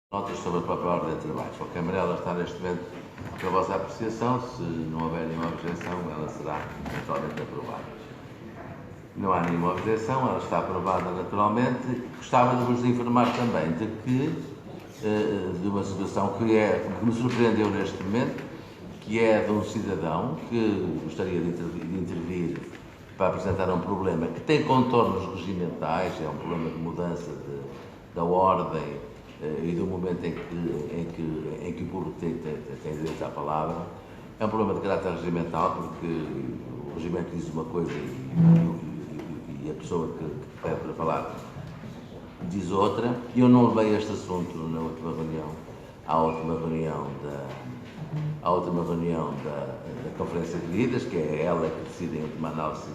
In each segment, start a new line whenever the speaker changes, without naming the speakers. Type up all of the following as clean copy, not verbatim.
Notas sobre a própria ordem de trabalho. De qualquer maneira, ela está neste momento para a vossa apreciação. Se não houver nenhuma objeção, ela será eventualmente aprovada. Não há nenhuma objeção, ela está aprovada naturalmente. Gostava de vos informar também de que, de uma situação que me surpreendeu neste momento, que é de um cidadão que gostaria de intervir para apresentar um problema que tem contornos regimentais, é um problema de mudança da ordem e do momento em que o público tem direito à palavra. É um problema de caráter regimental, porque o regimento diz uma coisa e a pessoa que pede para falar diz outra. Eu não levei este assunto na última reunião, à última reunião da Conferência de Líderes, que é ela que decide em última análise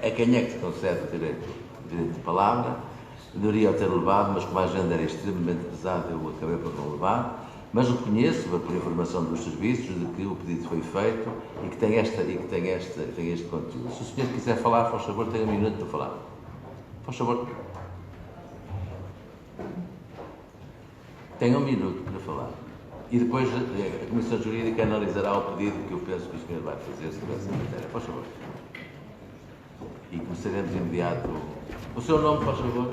a quem é que se concede o direito de palavra. Deveria ter levado, mas como a agenda era extremamente pesada, eu acabei por não levar. Mas reconheço, por informação dos serviços, de que o pedido foi feito e que tem este conteúdo. Se o senhor quiser falar, faz favor, tenha um minuto para falar. Faz favor. Tenha um minuto para falar. E depois a Comissão Jurídica analisará o pedido que eu penso que o senhor vai fazer sobre essa matéria. Faz favor. E começaremos de imediato. O seu nome, faz favor.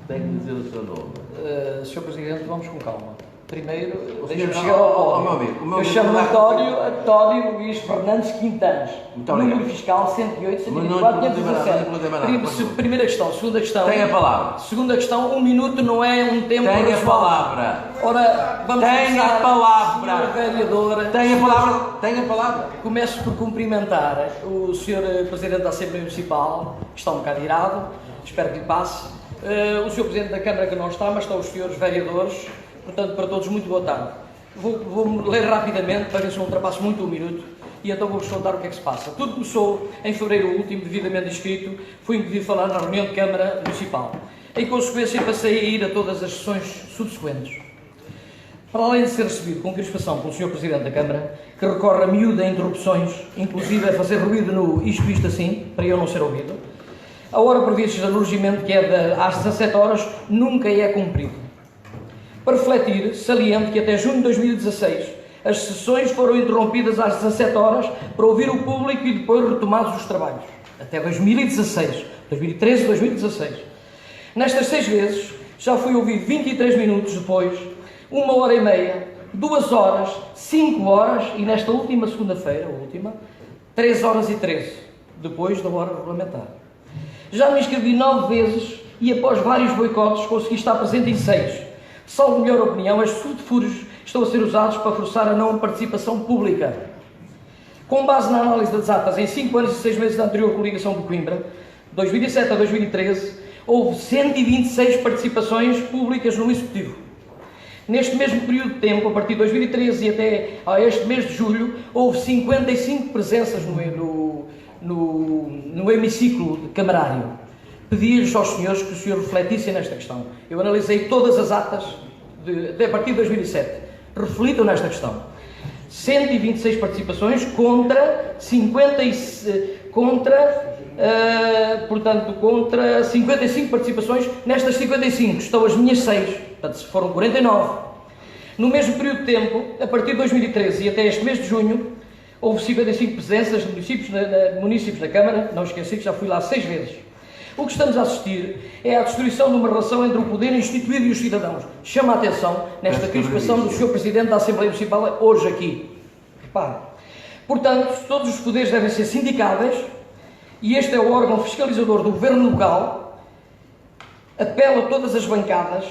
Tem que dizer o seu nome.
Sr. Presidente, vamos com calma. Primeiro,
deixe-me
chegar ao pódio. Eu chamo-me António Luís Fernandes Quintanos. Número fiscal 108, 124, 517. Primeira questão. Segunda questão.
Tem a palavra.
Segunda questão, um minuto não é um tempo.
Tem a palavra.
Ora, vamos
tem a palavra.
Vereadora.
Tem a palavra. Tem a palavra.
Começo por cumprimentar o Sr. Presidente da Assembleia Municipal, que está um bocado irado, espero que lhe passe. O Sr. Presidente da Câmara, que não está, mas estão os senhores vereadores. Portanto, para todos, muito boa tarde. Vou ler rapidamente, para ver se não ultrapasso muito um minuto, e então vou-vos contar o que é que se passa. Tudo começou em fevereiro último, devidamente inscrito, fui impedido de falar na reunião de Câmara Municipal. Em consequência, passei a ir a todas as sessões subsequentes. Para além de ser recebido com crispação pelo Sr. Presidente da Câmara, que recorre a miúda interrupções, inclusive a fazer ruído no isto assim, para eu não ser ouvido, a hora prevista no regimento, que é às 17 horas, nunca é cumprido. Para refletir, saliento que até junho de 2016 as sessões foram interrompidas às 17 horas para ouvir o público e depois retomados os trabalhos. Até 2016, 2013 e 2016. Nestas 6 vezes, já fui ouvido 23 minutos depois, 1 hora e meia, 2 horas, 5 horas e nesta última segunda-feira, 3 horas e 13, depois da hora regulamentar. Já me inscrevi 9 vezes e após vários boicotes consegui estar presente em 6. Salvo melhor opinião, estes subterfúgios estão a ser usados para forçar a não participação pública. Com base na análise das atas, em 5 anos e 6 meses da anterior coligação de Coimbra, 2007 a 2013, houve 126 participações públicas no Executivo. Neste mesmo período de tempo, a partir de 2013 e até a este mês de julho, houve 55 presenças no hemiciclo camarário. Pedi-lhes aos senhores que o senhor refletissem nesta questão. Eu analisei todas as atas a partir de 2007. Reflitam nesta questão. 126 participações contra 55 participações. Nestas 55 estão as minhas 6. Portanto, foram 49. No mesmo período de tempo, a partir de 2013 e até este mês de junho, houve 55 presenças de municípios da Câmara. Não esqueci que já fui lá 6 vezes. O que estamos a assistir é à destruição de uma relação entre o poder instituído e os cidadãos. Chama a atenção nesta crispação do Sr. Presidente da Assembleia Municipal hoje aqui. Repare. Portanto, todos os poderes devem ser sindicáveis e este é o órgão fiscalizador do Governo local. Apelo a todas as bancadas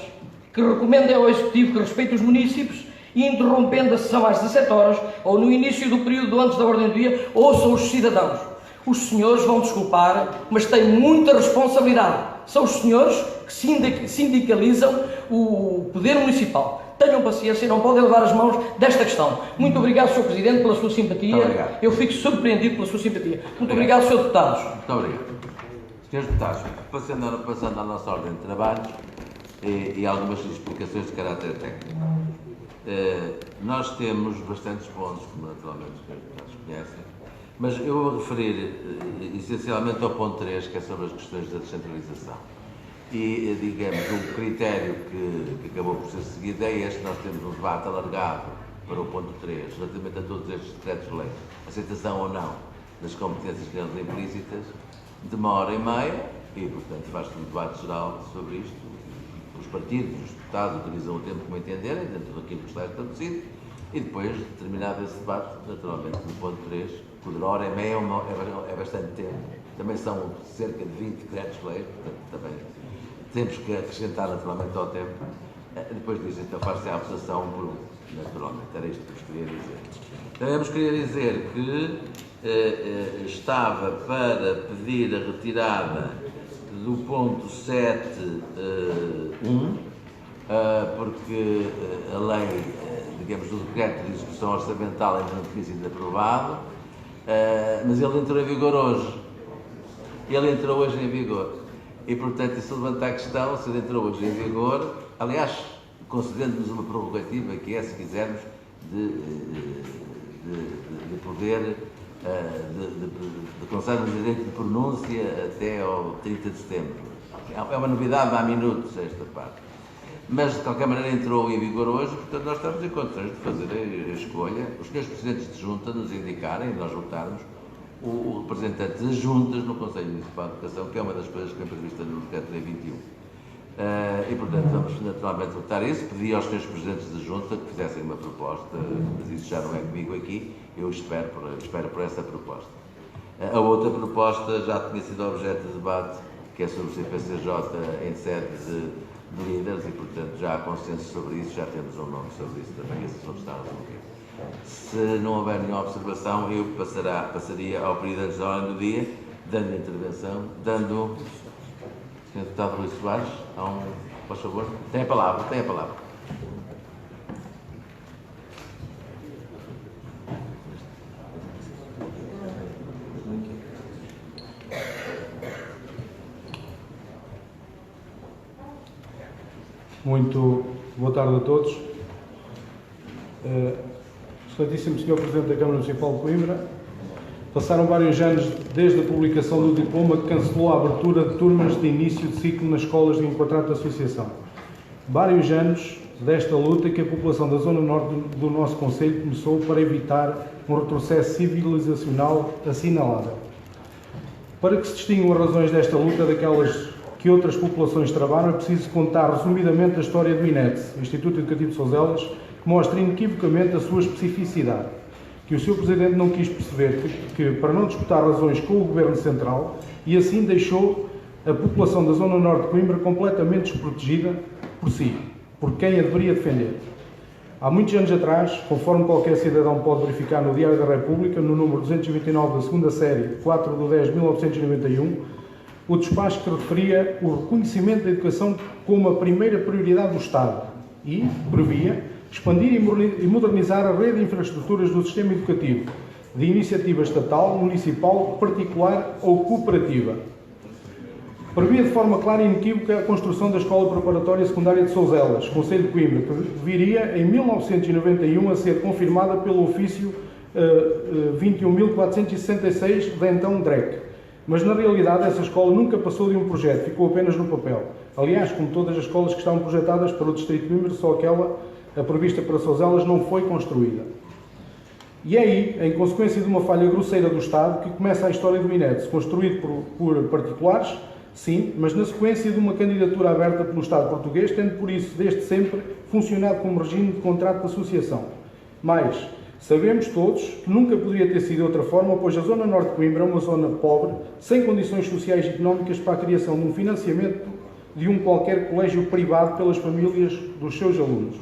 que recomendem ao Executivo que respeite os municípios e, interrompendo a sessão às 17 horas ou no início do período antes da ordem do dia, ouçam os cidadãos. Os senhores vão desculpar, mas têm muita responsabilidade. São os senhores que sindicalizam o poder municipal. Tenham paciência e não podem levar as mãos desta questão. Muito obrigado, Sr. Presidente, pela sua simpatia. Eu fico surpreendido pela sua simpatia. Muito obrigado, Sr. Deputados.
Muito obrigado. Srs. Deputados, passando à nossa ordem de trabalho e algumas explicações de caráter técnico. Nós temos bastantes pontos, como naturalmente os senhores deputados conhecem, mas eu vou referir essencialmente ao ponto 3, que é sobre as questões da descentralização. E, digamos, um critério que acabou por ser seguido é este: nós temos um debate alargado para o ponto 3, relativamente a todos estes decretos-lei, aceitação ou não das competências criadas implícitas, de 1h30, e, portanto, faz-se um debate geral sobre isto. Os partidos, os deputados utilizam o tempo como entenderem, dentro daquilo que está estabelecido, e depois, terminado esse debate, naturalmente, no ponto 3, por 1h30 é bastante tempo. Também são cerca de 20 decretos-lei, portanto, também temos que acrescentar naturalmente ao tempo. Depois disso, então, faz-se a votação por um, naturalmente. Era isto que vos queria dizer. Também vos queria dizer que estava para pedir a retirada do ponto 7.1, porque a lei, digamos, do decreto de execução orçamental ainda não tinha sido aprovado, mas ele entrou em vigor hoje. Ele entrou hoje em vigor. E, portanto, isso levanta a questão, se ele entrou hoje em vigor, aliás, concedendo-nos uma prerrogativa, que é, se quisermos, de poder, de conceder-nos direito de pronúncia até ao 30 de setembro. É uma novidade há minutos esta parte. Mas, de qualquer maneira, entrou em vigor hoje, portanto, nós estamos em condições de fazer a escolha. Os senhores presidentes de junta nos indicarem, nós votarmos, o representante das juntas no Conselho Municipal de Educação, que é uma das coisas que é prevista no Decreto-Lei 21. E, portanto, vamos naturalmente votar isso. Pedi aos senhores presidentes de junta que fizessem uma proposta, mas isso já não é comigo aqui, eu espero por essa proposta. A outra proposta já tinha sido objeto de debate, que é sobre o CPCJ em sede de líderes, e, portanto, já há consenso sobre isso, já temos um nome sobre isso também, esse assunto está resolvido. Se não houver nenhuma observação, eu passaria ao período antes da ordem do dia, dando a intervenção, Sr. Deputado Rui Soares, por favor, tem a palavra.
Muito boa tarde a todos. Excelentíssimo Sr. Presidente da Câmara Municipal de Coimbra, passaram vários anos desde a publicação do diploma que cancelou a abertura de turmas de início de ciclo nas escolas de enquadrado de associação. Vários anos desta luta que a população da zona norte do nosso concelho começou para evitar um retrocesso civilizacional assinalável. Para que se distinguam as razões desta luta daquelas que outras populações travaram, é preciso contar resumidamente a história do INETS, Instituto Educativo de Souselas, que mostra inequivocamente a sua especificidade, que o Sr. Presidente não quis perceber que para não disputar razões com o Governo Central, e assim deixou a população da Zona Norte de Coimbra completamente desprotegida por si, por quem a deveria defender. Há muitos anos atrás, conforme qualquer cidadão pode verificar no Diário da República, no número 229 da segunda série, 4 de 10 de 1991, o despacho que referia o reconhecimento da educação como a primeira prioridade do Estado e previa expandir e modernizar a rede de infraestruturas do sistema educativo, de iniciativa estatal, municipal, particular ou cooperativa. Previa de forma clara e inequívoca a construção da Escola Preparatória Secundária de Souselas, Concelho de Coimbra, que viria em 1991 a ser confirmada pelo ofício 21.466 da então DREC. Mas, na realidade, essa escola nunca passou de um projeto, ficou apenas no papel. Aliás, como todas as escolas que estavam projetadas para o Distrito de Coimbra, só aquela, a prevista para Souselas, não foi construída. E é aí, em consequência de uma falha grosseira do Estado, que começa a história do INETS, construído por particulares, sim, mas na sequência de uma candidatura aberta pelo Estado português, tendo por isso, desde sempre, funcionado como regime de contrato de associação. Mas sabemos todos que nunca poderia ter sido de outra forma, pois a Zona Norte de Coimbra é uma zona pobre, sem condições sociais e económicas para a criação de um financiamento de um qualquer colégio privado pelas famílias dos seus alunos.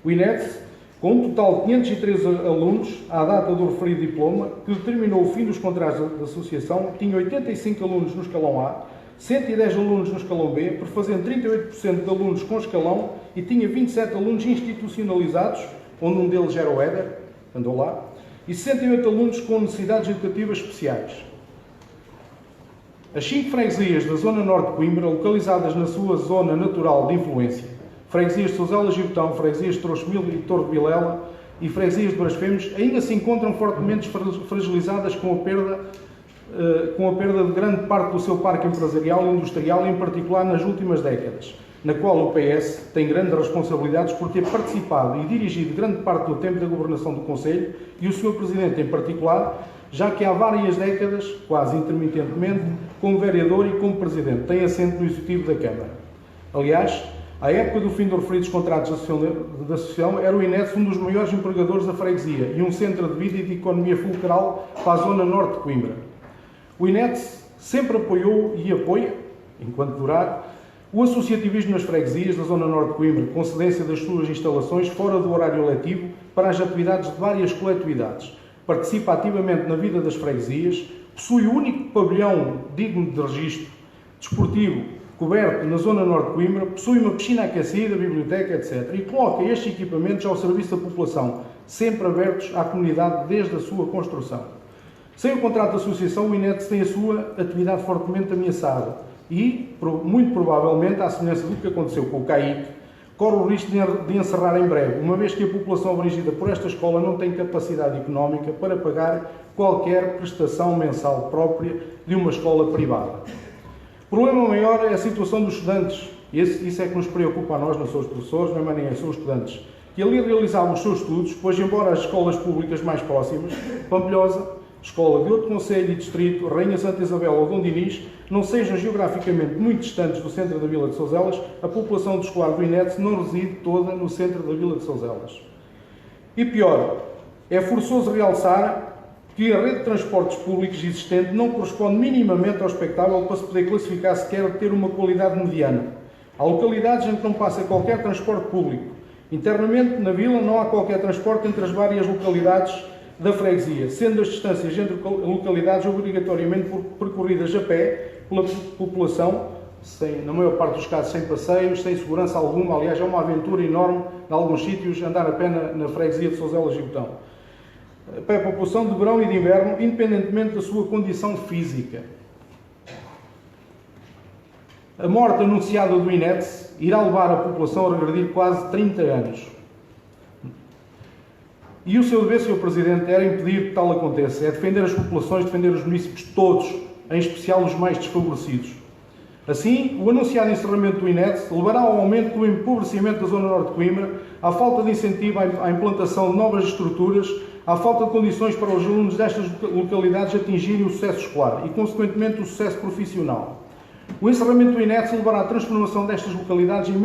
O INETS, com um total de 503 alunos, à data do referido diploma, que determinou o fim dos contratos da associação, tinha 85 alunos no escalão A, 110 alunos no escalão B, prefazendo 38% de alunos com escalão, e tinha 27 alunos institucionalizados, onde um deles era o Éder, andou lá, e 68 alunos com necessidades educativas especiais. As 5 freguesias da Zona Norte de Coimbra, localizadas na sua zona natural de influência, freguesias de Souselas e Botão, freguesias de Trouxemil e Torre de Vilela e freguesias de Brasfemes, ainda se encontram fortemente fragilizadas com a perda com a perda de grande parte do seu parque empresarial e industrial, em particular nas últimas décadas, na qual o PS tem grandes responsabilidades por ter participado e dirigido grande parte do tempo da governação do Conselho, e o Sr. Presidente em particular, já que há várias décadas, quase intermitentemente, como vereador e como Presidente, tem assento no Executivo da Câmara. Aliás, à época do fim dos referidos contratos da Associação, era o INETS um dos maiores empregadores da freguesia e um centro de vida e de economia fulcral para a zona norte de Coimbra. O INETS sempre apoiou e apoia, enquanto durar, o associativismo nas freguesias da zona norte de Coimbra, com cedência das suas instalações fora do horário letivo para as atividades de várias coletividades. Participa ativamente na vida das freguesias, possui o único pavilhão digno de registro desportivo coberto na zona norte de Coimbra, possui uma piscina aquecida, biblioteca, etc. E coloca estes equipamentos ao serviço da população, sempre abertos à comunidade desde a sua construção. Sem o contrato de associação, o INETS tem a sua atividade fortemente ameaçada e, muito provavelmente, à semelhança do que aconteceu com o CAIC, corre o risco de encerrar em breve, uma vez que a população abrangida por esta escola não tem capacidade económica para pagar qualquer prestação mensal própria de uma escola privada. O problema maior é a situação dos estudantes. Isso é que nos preocupa a nós, não são os professores, não é mais ninguém, são os estudantes, que ali realizavam os seus estudos, pois embora as escolas públicas mais próximas, Pampilhosa, Escola de outro concelho e distrito, Rainha Santa Isabel ou Dom Dinis, não sejam geograficamente muito distantes do centro da Vila de Souselas, a população do escolar do INETS não reside toda no centro da Vila de Souselas. E pior, é forçoso realçar que a rede de transportes públicos existente não corresponde minimamente ao expectável para se poder classificar sequer de ter uma qualidade mediana. Há localidades em que não passa qualquer transporte público. Internamente, na vila, não há qualquer transporte entre as várias localidades da freguesia, sendo as distâncias entre localidades obrigatoriamente percorridas a pé pela população, na maior parte dos casos sem passeios, sem segurança alguma. Aliás, é uma aventura enorme, em alguns sítios, andar a pé na freguesia de Souselas e Botão. Para a população de verão e de inverno, independentemente da sua condição física. A morte anunciada do INETS irá levar a população a regredir quase 30 anos. E o seu dever, Sr. Presidente, era impedir que tal aconteça, é defender as populações, defender os municípios todos, em especial os mais desfavorecidos. Assim, o anunciado encerramento do INETS levará ao aumento do empobrecimento da zona norte de Coimbra, à falta de incentivo à implantação de novas estruturas, à falta de condições para os alunos destas localidades atingirem o sucesso escolar e, consequentemente, o sucesso profissional. O encerramento do INETS levará à transformação destas localidades em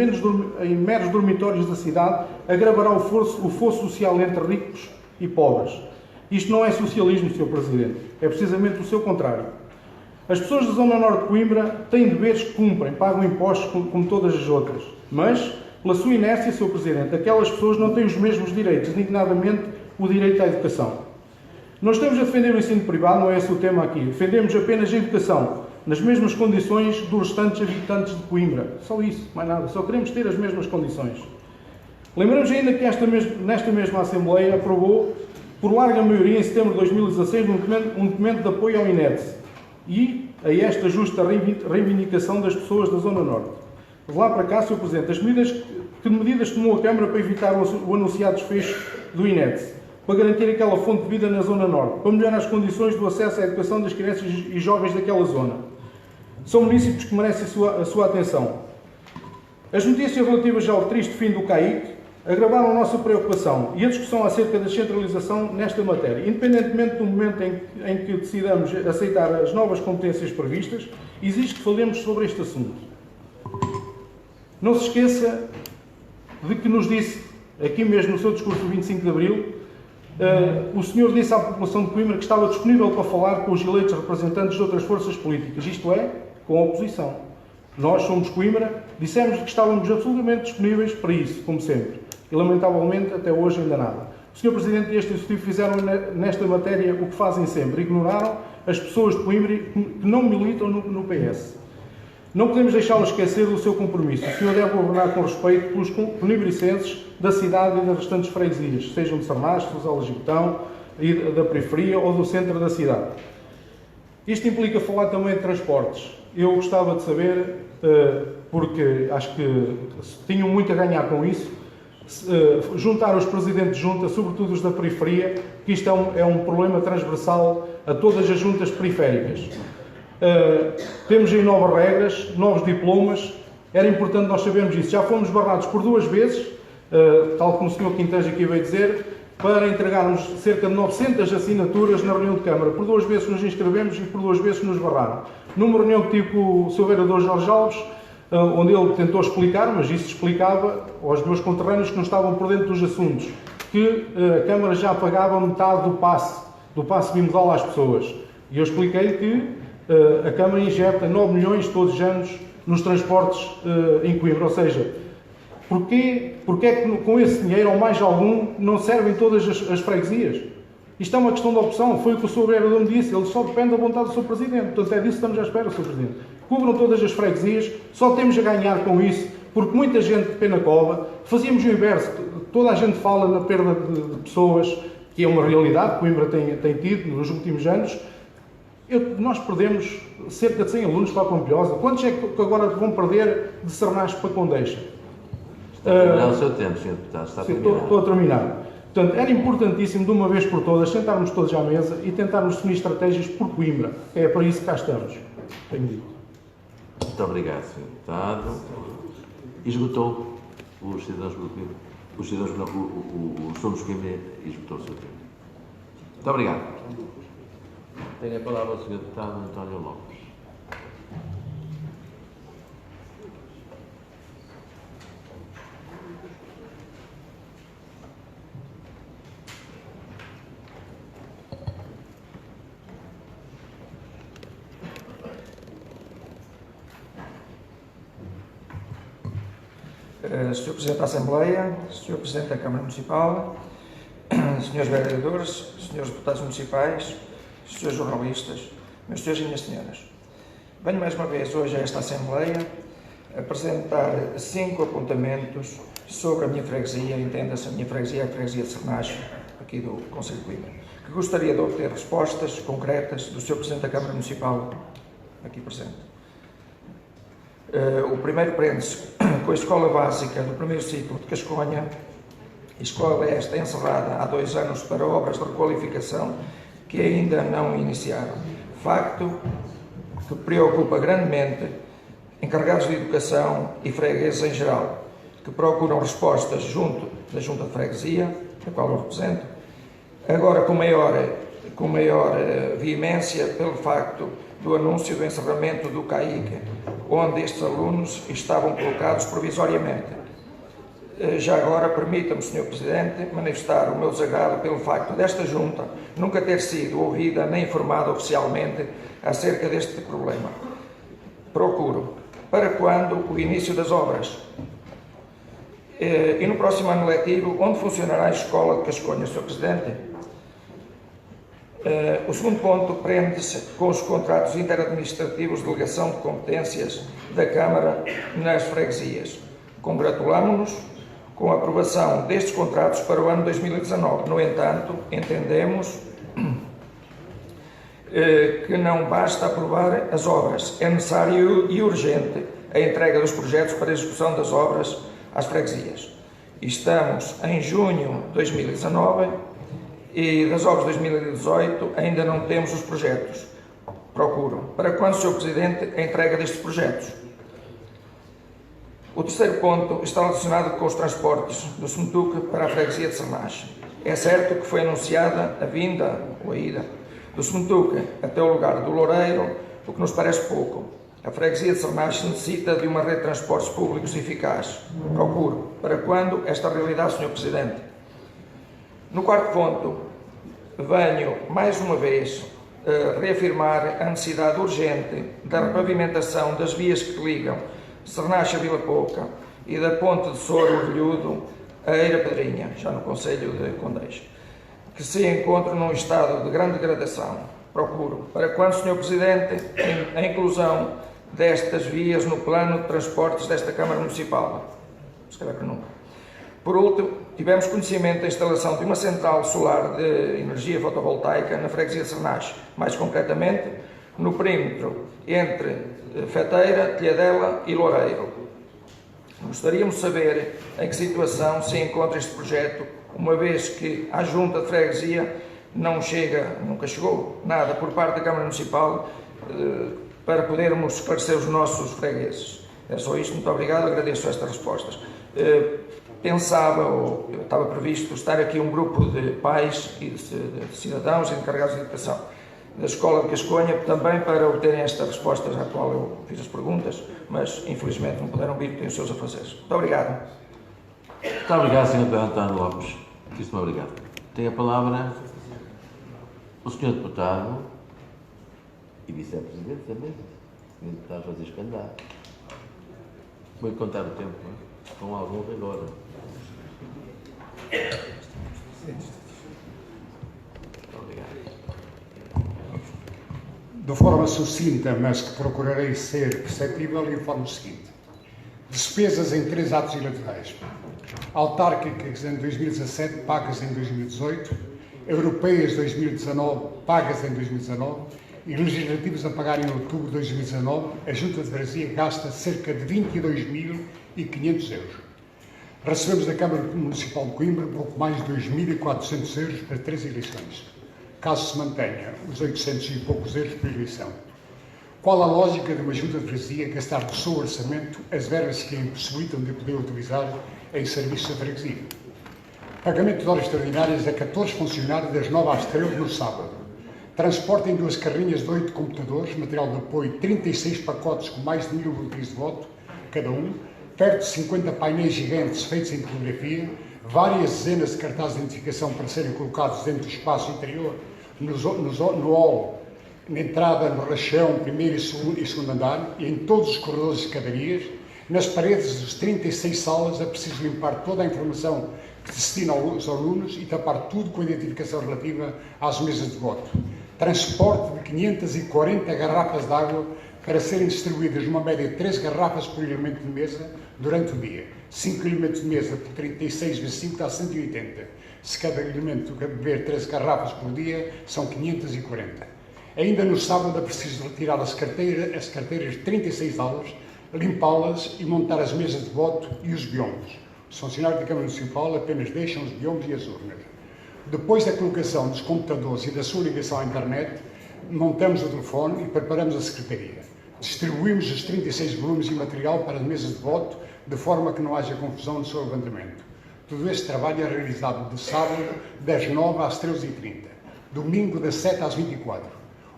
meros dormitórios da cidade, agravará o fosso social entre ricos e pobres. Isto não é socialismo, Sr. Presidente, é precisamente o seu contrário. As pessoas da zona norte de Coimbra têm deveres que cumprem, pagam impostos como todas as outras, mas, pela sua inércia, Sr. Presidente, aquelas pessoas não têm os mesmos direitos, designadamente o direito à educação. Nós estamos a defender o ensino privado, não é esse o tema aqui. Defendemos apenas a educação, nas mesmas condições dos restantes habitantes de Coimbra. Só isso, mais nada. Só queremos ter as mesmas condições. Lembramos ainda que nesta mesma Assembleia aprovou, por larga maioria, em setembro de 2016, um documento de apoio ao INETS e a esta justa reivindicação das pessoas da Zona Norte. De lá para cá, Sr. Presidente, que medidas tomou a Câmara para evitar o anunciado desfecho do INETS, para garantir aquela fonte de vida na Zona Norte, para melhorar as condições do acesso à educação das crianças e jovens daquela zona? São municípios que merecem a sua atenção. As notícias relativas ao triste fim do CAIC agravaram a nossa preocupação e a discussão acerca da descentralização nesta matéria. Independentemente do momento em que decidamos aceitar as novas competências previstas, exige que falemos sobre este assunto. Não se esqueça de que nos disse, aqui mesmo no seu discurso do 25 de Abril, o senhor disse à população de Coimbra que estava disponível para falar com os eleitos representantes de outras forças políticas, isto é, com a oposição. Nós somos Coimbra, dissemos que estávamos absolutamente disponíveis para isso, como sempre. E, lamentavelmente, até hoje ainda nada. O Sr. Presidente e este Executivo fizeram nesta matéria o que fazem sempre. Ignoraram as pessoas de Coimbra que não militam no PS. Não podemos deixá-los esquecer do seu compromisso. O Sr. deve governar com respeito pelos coimbricenses da cidade e das restantes freguesias, sejam de Sarnás, de Souselas e Botão, da periferia ou do centro da cidade. Isto implica falar também de transportes. Eu gostava de saber, porque acho que tinham muito a ganhar com isso, juntar os presidentes de junta, sobretudo os da periferia, que isto é um problema transversal a todas as juntas periféricas. Temos aí novas regras, novos diplomas, era importante nós sabermos isso. Já fomos barrados por 2 vezes, tal como o Sr. Quintejo aqui veio dizer, para entregarmos cerca de 900 assinaturas na reunião de Câmara. Por 2 vezes nos inscrevemos e por 2 vezes nos barraram. Numa reunião que tive com o Sr. Vereador Jorge Alves, onde ele tentou explicar, mas isso explicava aos meus conterrâneos que não estavam por dentro dos assuntos, que a Câmara já pagava metade do passe bimodal às pessoas. E eu expliquei que a Câmara injeta 9 milhões todos os anos nos transportes em Coimbra. Ou seja, porquê é que com esse dinheiro, ou mais algum, não servem todas as freguesias? Isto é uma questão de opção. Foi o que o Sr. Vereador me disse. Ele só depende da vontade do Sr. Presidente. Portanto, é disso que estamos à espera, Sr. Presidente. Cubram todas as freguesias. Só temos a ganhar com isso, porque muita gente de Penacova. Fazíamos o inverso. Toda a gente fala na perda de pessoas, que é uma realidade que Coimbra tem tido nos últimos anos. Nós perdemos cerca de 100 alunos para a Pompilhosa. Quantos é que agora vão perder de Sernasco para Condeixa?
Está a terminar o seu tempo, Sr. Deputado. Está a terminar.
Estou a terminar. Portanto, era importantíssimo, de uma vez por todas, sentarmos todos à mesa e tentarmos definir estratégias por Coimbra. É para isso que cá estamos. Tenho dito.
Muito obrigado, Sr. Deputado. Esgotou os cidadãos do Coimbra. Os cidadãos, não, o Somos Coimbra esgotou o seu tempo. Muito obrigado. Tenho a palavra o Sr. Deputado António Lopes.
Sr. Presidente da Assembleia, Sr. Presidente da Câmara Municipal, Srs. Vereadores, Srs. Deputados Municipais, Srs. Jornalistas, meus senhores e minhas senhoras. Venho mais uma vez hoje a esta Assembleia apresentar 5 apontamentos sobre a minha freguesia, entenda-se a minha freguesia, a freguesia de Sernasco, aqui do Concelho de Coimbra, que gostaria de obter respostas concretas do Sr. Presidente da Câmara Municipal, aqui presente. O primeiro prende-se com a Escola Básica do primeiro ciclo de Casconha. A escola esta é encerrada há 2 anos para obras de requalificação que ainda não iniciaram. Facto que preocupa grandemente encarregados de educação e fregueses em geral, que procuram respostas junto da Junta de Freguesia, a qual eu represento, agora com maior veemência pelo facto do anúncio do encerramento do CAIC, onde estes alunos estavam colocados provisoriamente. Já agora, permita-me, Sr. Presidente, manifestar o meu desagrado pelo facto desta Junta nunca ter sido ouvida nem informada oficialmente acerca deste problema. Procuro. Para quando o início das obras? E no próximo ano letivo, onde funcionará a Escola de Casconha, Sr. Presidente? O segundo ponto prende-se com os contratos interadministrativos de delegação de competências da Câmara nas freguesias. Congratulamo-nos com a aprovação destes contratos para o ano 2019. No entanto, entendemos que não basta aprovar as obras. É necessário e urgente a entrega dos projetos para a execução das obras às freguesias. Estamos em junho de 2019 e das obras de 2018 ainda não temos os projetos. Procuro. Para quando, Sr. Presidente, a entrega destes projetos? O terceiro ponto está relacionado com os transportes do Semetuque para a freguesia de Sernasco. É certo que foi anunciada a vinda ou a ida do Semetuque até o lugar do Loureiro, o que nos parece pouco. A freguesia de Sernasco necessita de uma rede de transportes públicos eficaz. Procuro. Para quando esta realidade, Sr. Presidente? No quarto ponto, venho mais uma vez reafirmar a necessidade urgente da repavimentação das vias que ligam Sernasco a Vila Pouca e da ponte de Soro Orelhudo a Eira Pedrinha, já no Concelho de Condeixa, que se encontram num estado de grande degradação. Procuro. Para quando, Sr. Presidente, a inclusão destas vias no plano de transportes desta Câmara Municipal? Se calhar que nunca. Por último, tivemos conhecimento da instalação de uma central solar de energia fotovoltaica na freguesia de Sernasco, mais concretamente no perímetro entre Feteira, Telhadela e Loureiro. Gostaríamos de saber em que situação se encontra este projeto, uma vez que à Junta de Freguesia nunca chegou nada por parte da Câmara Municipal para podermos esclarecer os nossos fregueses. É só isto, muito obrigado, agradeço estas respostas. Estava previsto estar aqui um grupo de pais e de cidadãos e encarregados de educação da Escola de Casconha, também para obterem estas respostas à qual eu fiz as perguntas, mas infelizmente não puderam vir, têm os seus afazeres. Muito obrigado.
Muito obrigado, Sr. António Lopes. Muitíssimo obrigado. Tem a palavra o Sr. Deputado e Vice-Presidente da Mesa, Sr. Deputado Francisco Andar. Vou contar o tempo, com algum rigor.
De forma sucinta, mas que procurarei ser perceptível, informo o seguinte. Despesas em 3 atos eleitorais. Autárquicas em 2017, pagas em 2018. Europeias 2019, pagas em 2019. E legislativos a pagar em outubro de 2019, a Junta de Freguesia gasta cerca de 22.500 euros. Recebemos da Câmara Municipal de Coimbra pouco mais de 2.400 euros para 3 eleições, caso se mantenha os 800 e poucos euros por eleição. Qual a lógica de uma Junta de Freguesia gastar do seu orçamento as verbas que a impossibilitam de poder utilizar em serviços da freguesia? Pagamento de horas extraordinárias a 14 funcionários das 9 às 13 no sábado. Transporte em 2 carrinhas de 8 computadores, material de apoio, 36 pacotes com mais de 1000 boletins de voto, cada um, perto de 50 painéis gigantes feitos em tipografia, várias dezenas de cartazes de identificação para serem colocados dentro do espaço interior, no hall, na entrada, no rachão, primeiro e segundo andar, e em todos os corredores e escadarias. Nas paredes das 36 salas é preciso limpar toda a informação que se destina aos alunos e tapar tudo com a identificação relativa às mesas de voto. Transporte de 540 garrafas de água para serem distribuídas numa média de 3 garrafas por elemento de mesa durante o dia. 5 elementos de mesa por 36 vezes 5 dá 180. Se cada elemento beber 3 garrafas por dia, são 540. Ainda no sábado é preciso retirar as carteiras de 36 aulas, limpá-las e montar as mesas de voto e os biombos. Os funcionários da Câmara Municipal apenas deixam os biombos e as urnas. Depois da colocação dos computadores e da sua ligação à internet, montamos o telefone e preparamos a secretaria. Distribuímos os 36 volumes e material para as mesas de voto, de forma que não haja confusão no seu levantamento. Todo este trabalho é realizado de sábado, das 9 às 13h30, domingo das 7 às 24.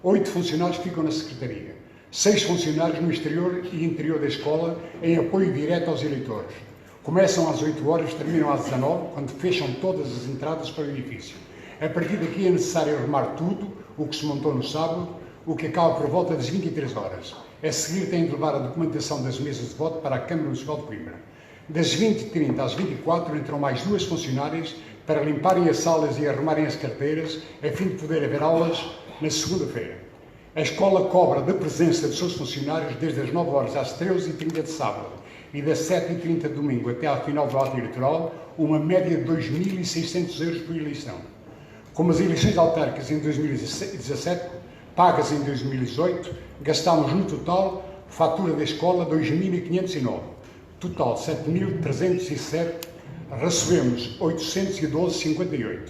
8 funcionários ficam na secretaria, 6 funcionários no exterior e interior da escola, em apoio direto aos eleitores. Começam às 8 horas, terminam às 19, quando fecham todas as entradas para o edifício. A partir daqui é necessário arrumar tudo o que se montou no sábado, o que acaba por volta das 23 horas. A seguir têm de levar a documentação das mesas de voto para a Câmara Municipal de Coimbra. Das 20h30 às 24 entram mais 2 funcionárias para limparem as salas e arrumarem as carteiras, a fim de poder haver aulas na segunda-feira. A escola cobra da presença dos seus funcionários desde as 9 horas às 13h30 de sábado e das 7h30 de domingo até ao final do ato eleitoral, uma média de 2.600 euros por eleição. Como as eleições autárquicas em 2017, pagas em 2018, gastámos no total, fatura da escola, 2.509. Total, 7.307, recebemos 812,58.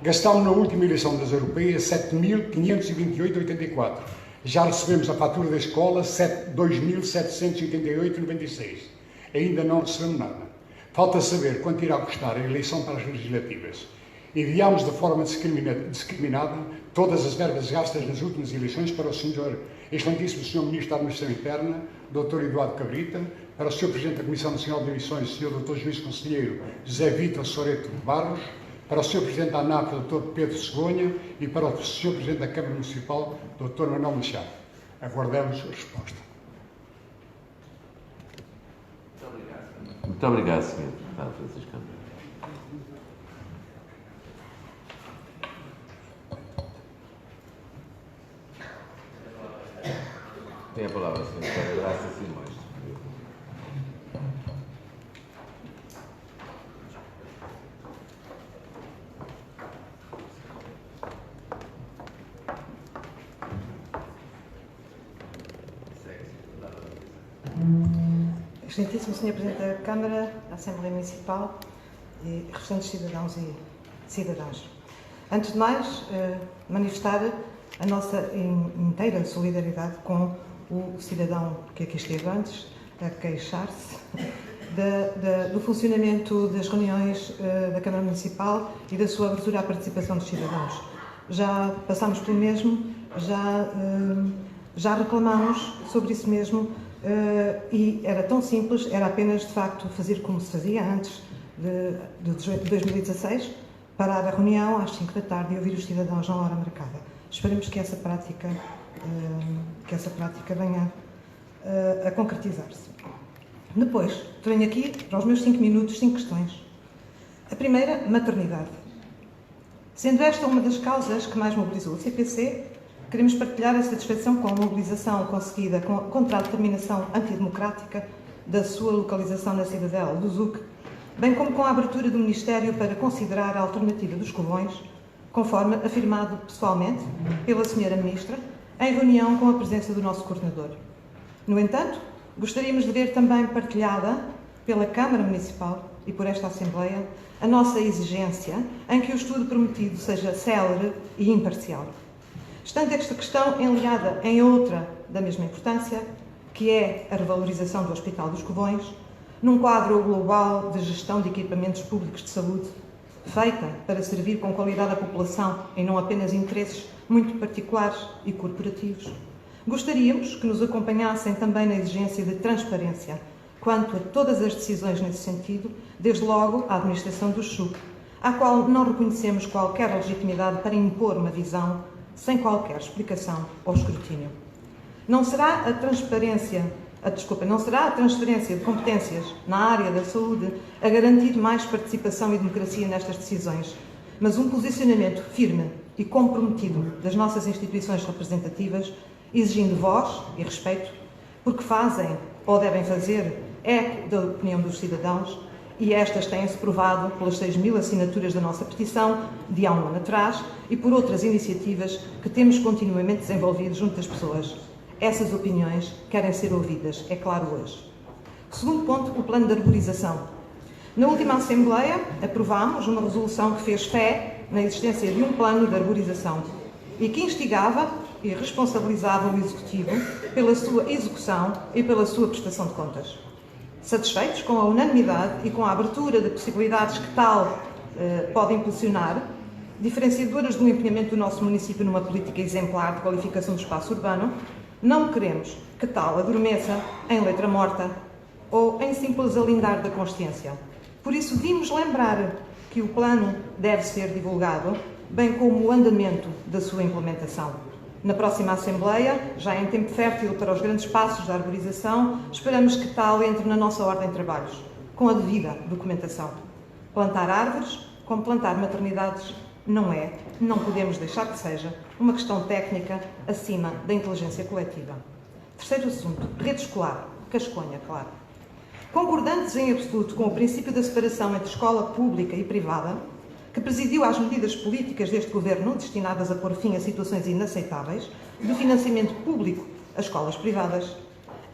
Gastámos na última eleição das europeias 7.528,84. Já recebemos a fatura da escola 2.788,96. Ainda não recebemos nada. Falta saber quanto irá custar a eleição para as legislativas. Enviámos de forma discriminada todas as verbas gastas nas últimas eleições para o excelentíssimo Sr. Ministro da Administração Interna, Dr. Eduardo Cabrita, para o Sr. Presidente da Comissão Nacional de Eleições, Sr. Dr. Juiz Conselheiro José Vítor Soreto Barros, para o Sr. Presidente da ANAP, Dr. Pedro Cegonha, e para o Sr. Presidente da Câmara Municipal, Dr. Manuel Machado. Aguardamos a resposta.
Muito obrigado, Sr. Deputado Francisco Andar. Tem a palavra, Sr. Deputado Graça Simões.
Excelentíssimo Sr. Presidente da Câmara, da Assembleia Municipal e restantes cidadãos e cidadãs. Antes de mais, manifestar a nossa inteira solidariedade com o cidadão que aqui esteve antes, a queixar-se do funcionamento das reuniões da Câmara Municipal e da sua abertura à participação dos cidadãos. Já passámos pelo mesmo, já reclamámos sobre isso mesmo e era tão simples, era apenas de facto fazer como se fazia antes de 2016, parar a reunião às 5 da tarde e ouvir os cidadãos na hora marcada. Esperemos que essa prática venha a concretizar-se. Depois, tenho aqui, para os meus 5 minutos, 5 questões. A primeira, maternidade. Sendo esta uma das causas que mais mobilizou o CPC, queremos partilhar a satisfação com a mobilização conseguida contra a determinação antidemocrática da sua localização na cidadela do ZUC, bem como com a abertura do Ministério para considerar a alternativa dos Covões, conforme afirmado pessoalmente pela Sra. Ministra, em reunião com a presença do nosso coordenador. No entanto, gostaríamos de ver também partilhada pela Câmara Municipal e por esta Assembleia a nossa exigência em que o estudo prometido seja célere e imparcial. Estando esta questão enliada em outra da mesma importância, que é a revalorização do Hospital dos Covões, num quadro global de gestão de equipamentos públicos de saúde, feita para servir com qualidade à população e não apenas interesses muito particulares e corporativos, gostaríamos que nos acompanhassem também na exigência de transparência quanto a todas as decisões nesse sentido, desde logo a administração do SUC, à qual não reconhecemos qualquer legitimidade para impor uma visão sem qualquer explicação ou escrutínio. Não será a transferência de competências na área da saúde a garantir mais participação e democracia nestas decisões, mas um posicionamento firme e comprometido das nossas instituições representativas, exigindo voz e respeito, porque fazem ou devem fazer eco da opinião dos cidadãos, e estas têm-se provado pelas 6.000 assinaturas da nossa petição de há um ano atrás e por outras iniciativas que temos continuamente desenvolvido junto das pessoas. Essas opiniões querem ser ouvidas, é claro, hoje. Segundo ponto, o plano de arborização. Na última Assembleia, aprovámos uma resolução que fez fé na existência de um plano de arborização e que instigava e responsabilizava o Executivo pela sua execução e pela sua prestação de contas. Satisfeitos com a unanimidade e com a abertura de possibilidades que tal pode impulsionar, diferenciadoras do empenhamento do nosso município numa política exemplar de qualificação do espaço urbano, não queremos que tal adormeça em letra morta ou em simples alindar da consciência. Por isso, vimos lembrar que o plano deve ser divulgado, bem como o andamento da sua implementação. Na próxima Assembleia, já em tempo fértil para os grandes passos da arborização, esperamos que tal entre na nossa ordem de trabalhos, com a devida documentação. Plantar árvores, como plantar maternidades, não podemos deixar que seja uma questão técnica acima da inteligência coletiva. Terceiro assunto, rede escolar, Casconha, claro. Concordantes em absoluto com o princípio da separação entre escola pública e privada, que presidiu às medidas políticas deste Governo destinadas a pôr fim a situações inaceitáveis de financiamento público às escolas privadas,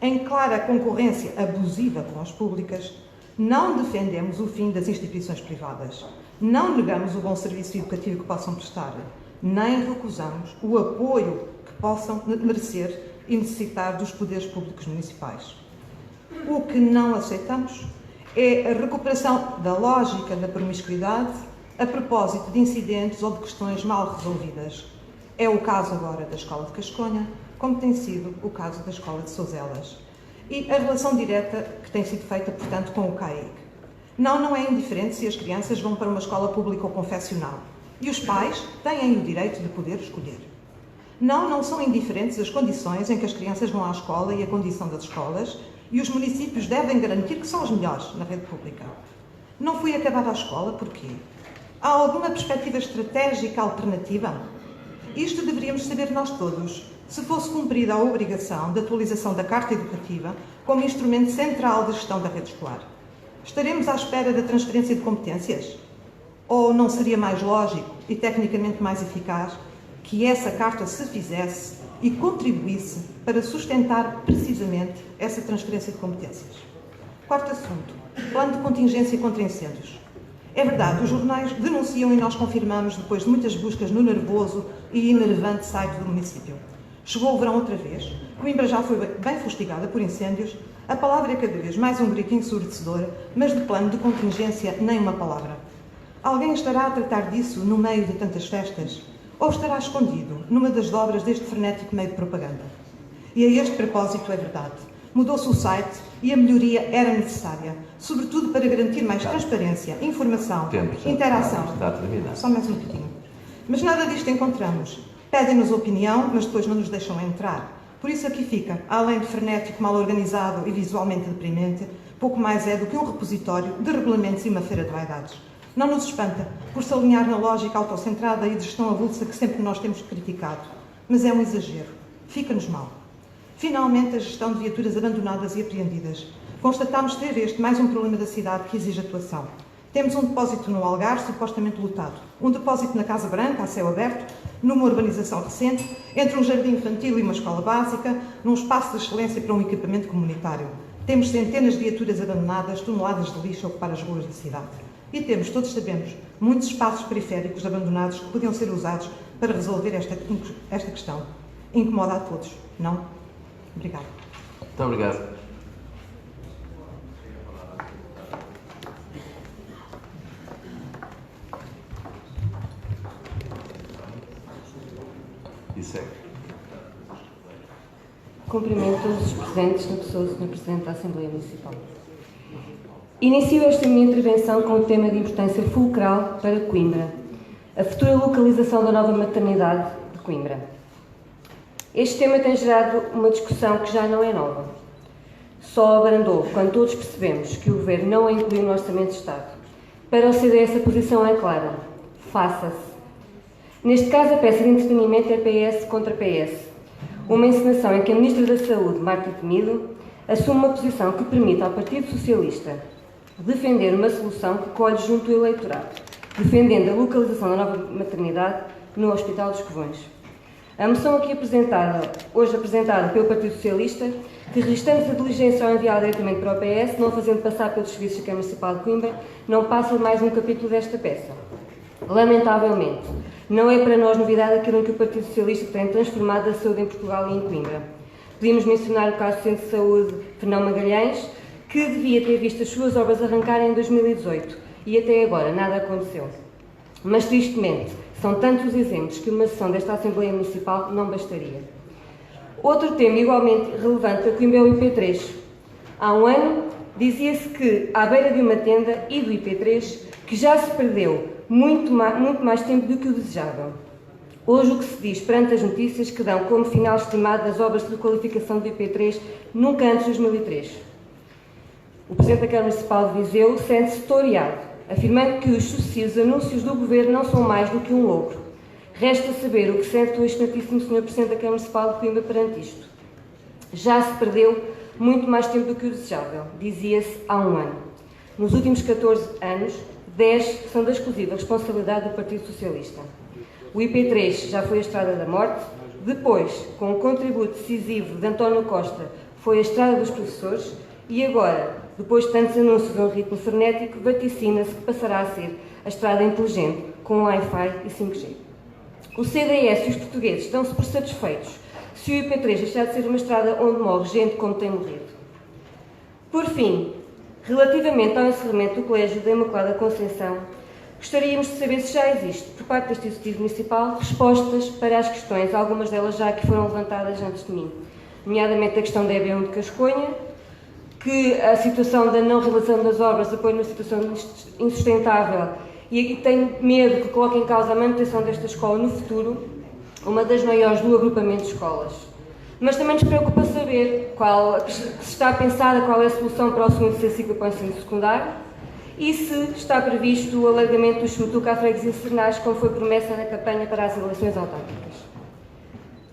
em clara concorrência abusiva com as públicas, não defendemos o fim das instituições privadas, não negamos o bom serviço educativo que possam prestar, nem recusamos o apoio que possam merecer e necessitar dos poderes públicos municipais. O que não aceitamos é a recuperação da lógica da promiscuidade a propósito de incidentes ou de questões mal resolvidas. É o caso agora da Escola de Casconha, como tem sido o caso da Escola de Souselas. E a relação direta que tem sido feita, portanto, com o CAEG. Não é indiferente se as crianças vão para uma escola pública ou confessional. E os pais têm o direito de poder escolher. Não são indiferentes as condições em que as crianças vão à escola e a condição das escolas, e os municípios devem garantir que são as melhores na rede pública. Não fui acabada a escola, porquê? Há alguma perspectiva estratégica alternativa? Isto deveríamos saber nós todos, se fosse cumprida a obrigação de atualização da Carta Educativa como instrumento central de gestão da rede escolar. Estaremos à espera da transferência de competências? Ou não seria mais lógico e tecnicamente mais eficaz que essa Carta se fizesse e contribuísse para sustentar precisamente essa transferência de competências? Quarto assunto, plano de contingência contra incêndios. É verdade, os jornais denunciam e nós confirmamos depois de muitas buscas no nervoso e inervante site do município. Chegou o verão outra vez, Coimbra já foi bem fustigada por incêndios, a palavra é cada vez mais um grito ensurdecedor, mas de plano de contingência nem uma palavra. Alguém estará a tratar disso no meio de tantas festas? Ou estará escondido numa das dobras deste frenético meio de propaganda? E a este propósito é verdade. Mudou-se o site e a melhoria era necessária, sobretudo para garantir mais transparência, informação, interação.
Está terminado.
Só mais um bocadinho. Mas nada disto encontramos. Pedem-nos opinião, mas depois não nos deixam entrar. Por isso aqui fica, além de frenético, mal organizado e visualmente deprimente, pouco mais é do que um repositório de regulamentos e uma feira de vaidades. Não nos espanta, por se alinhar na lógica autocentrada e de gestão avulsa que sempre nós temos criticado. Mas é um exagero. Fica-nos mal. Finalmente, a gestão de viaturas abandonadas e apreendidas. Constatamos ter este mais um problema da cidade que exige atuação. Temos um depósito no Algarve supostamente lotado, um depósito na Casa Branca, a céu aberto, numa urbanização recente, entre um jardim infantil e uma escola básica, num espaço de excelência para um equipamento comunitário. Temos centenas de viaturas abandonadas, toneladas de lixo a ocupar as ruas da cidade. E temos, todos sabemos, muitos espaços periféricos abandonados que podiam ser usados para resolver esta questão. Incomoda a todos, não? Obrigada.
Muito obrigado. E segue.
Cumprimento todos os presentes, na pessoa do Sr. Presidente da Assembleia Municipal. Inicio esta minha intervenção com um tema de importância fulcral para Coimbra, a futura localização da nova maternidade de Coimbra. Este tema tem gerado uma discussão que já não é nova. Só abrandou quando todos percebemos que o Governo não a incluiu no Orçamento de Estado. Para o CDS a posição é clara. Faça-se. Neste caso, a peça de entretenimento é PS contra PS. Uma encenação em que a Ministra da Saúde, Marta Temido, assume uma posição que permite ao Partido Socialista defender uma solução que colhe junto do eleitorado, defendendo a localização da nova maternidade no Hospital dos Covões. A moção aqui hoje apresentada pelo Partido Socialista, que registando-se a diligência ao enviá-la diretamente para o PS, não fazendo passar pelos serviços da Câmara Municipal de Coimbra, não passa de mais um capítulo desta peça. Lamentavelmente, não é para nós novidade aquilo em que o Partido Socialista tem transformado a saúde em Portugal e em Coimbra. Podíamos mencionar o caso do Centro de Saúde Fernão Magalhães, que devia ter visto as suas obras arrancarem em 2018 e até agora nada aconteceu. Mas, tristemente, são tantos os exemplos que uma sessão desta Assembleia Municipal não bastaria. Outro tema igualmente relevante para Coimbra é o IP3. Há um ano, dizia-se que, à beira de uma tenda e do IP3, que já se perdeu muito mais tempo do que o desejável. Hoje o que se diz perante as notícias que dão como final estimado das obras de requalificação do IP3 nunca antes de 2003. O Presidente da Câmara Municipal de Viseu sente-se toreado, afirmando que os sucessivos anúncios do Governo não são mais do que um logro. Resta saber o que sente o excelentíssimo Sr. Presidente da Câmara Municipal de Coimbra perante isto. Já se perdeu muito mais tempo do que o desejável, dizia-se há um ano. Nos últimos 14 anos, 10 são da exclusiva responsabilidade do Partido Socialista. O IP3 já foi a Estrada da Morte, depois, com o contributo decisivo de António Costa, foi a Estrada dos Professores e agora, depois de tantos anúncios de um ritmo frenético, vaticina-se que passará a ser a Estrada Inteligente, com Wi-Fi e 5G. O CDS e os portugueses dão-se por satisfeitos se o IP3 deixar de ser uma estrada onde morre gente como tem morrido. Por fim, relativamente ao encerramento do Colégio da Imaculada Conceição, gostaríamos de saber se já existe, por parte deste Executivo Municipal, respostas para as questões, algumas delas já que foram levantadas antes de mim, nomeadamente a questão da EB1 de Casconha, que a situação da não realização das obras apoia numa situação insustentável e tenho medo que coloque em causa a manutenção desta escola no futuro, uma das maiores do agrupamento de escolas. Mas também nos preocupa saber se está pensada qual é a solução para o segundo ciclo para o ensino secundário e se está previsto o alargamento do Chutuca à freguesia de Sernás, como foi promessa na campanha para as eleições autárquicas.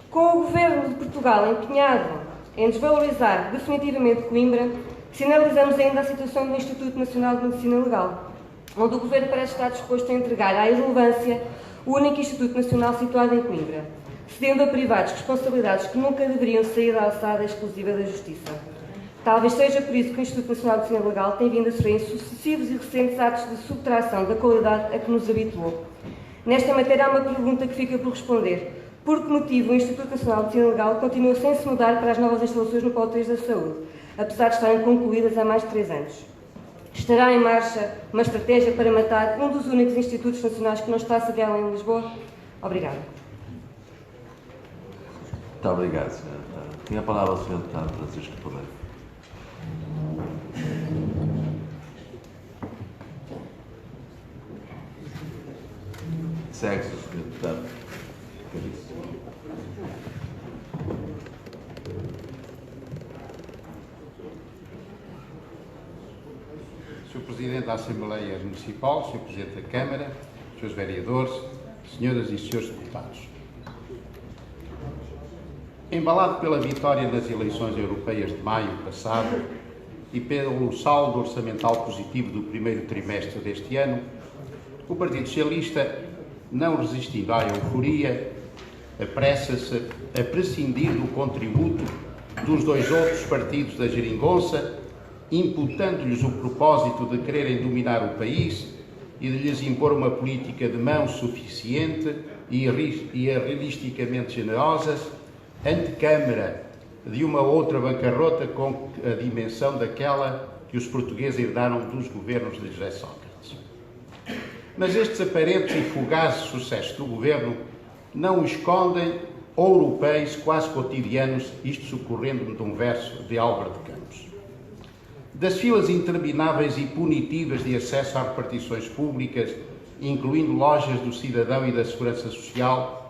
Com o Governo de Portugal empenhado em desvalorizar definitivamente Coimbra, sinalizamos ainda a situação do Instituto Nacional de Medicina Legal, onde o Governo parece estar disposto a entregar à irrelevância o único Instituto Nacional situado em Coimbra, cedendo a privados responsabilidades que nunca deveriam sair da alçada exclusiva da Justiça. Talvez seja por isso que o Instituto Nacional de Ensino Legal tem vindo a sofrer sucessivos e recentes atos de subtração da qualidade a que nos habituou. Nesta matéria há uma pergunta que fica por responder. Por que motivo o Instituto Nacional de Ensino Legal continua sem se mudar para as novas instalações no Polo 3 da Saúde, apesar de estarem concluídas há mais de 3 anos? Estará em marcha uma estratégia para matar um dos únicos institutos nacionais que não está sediado em Lisboa? Obrigada.
Muito obrigado, Sr. Deputado. Tinha a palavra o Sr. Deputado Francisco Porreiro. Segue-se o Sr. Deputado.
Sr. Presidente da Assembleia Municipal, Sr. Presidente da Câmara, Srs. Vereadores, Senhoras e Srs. Deputados. Embalado pela vitória nas eleições europeias de maio passado e pelo saldo orçamental positivo do primeiro trimestre deste ano, o Partido Socialista, não resistindo à euforia, apressa-se a prescindir do contributo dos 2 outros partidos da geringonça, imputando-lhes o propósito de quererem dominar o país e de lhes impor uma política de mão suficiente e realisticamente generosas, antecâmara de uma outra bancarrota com a dimensão daquela que os portugueses herdaram dos governos de José Sócrates. Mas estes aparentes e fugazes sucessos do governo não escondem ouropéis quase cotidianos, isto socorrendo-me de um verso de Álvaro de Campos. Das filas intermináveis e punitivas de acesso a repartições públicas, incluindo lojas do cidadão e da segurança social,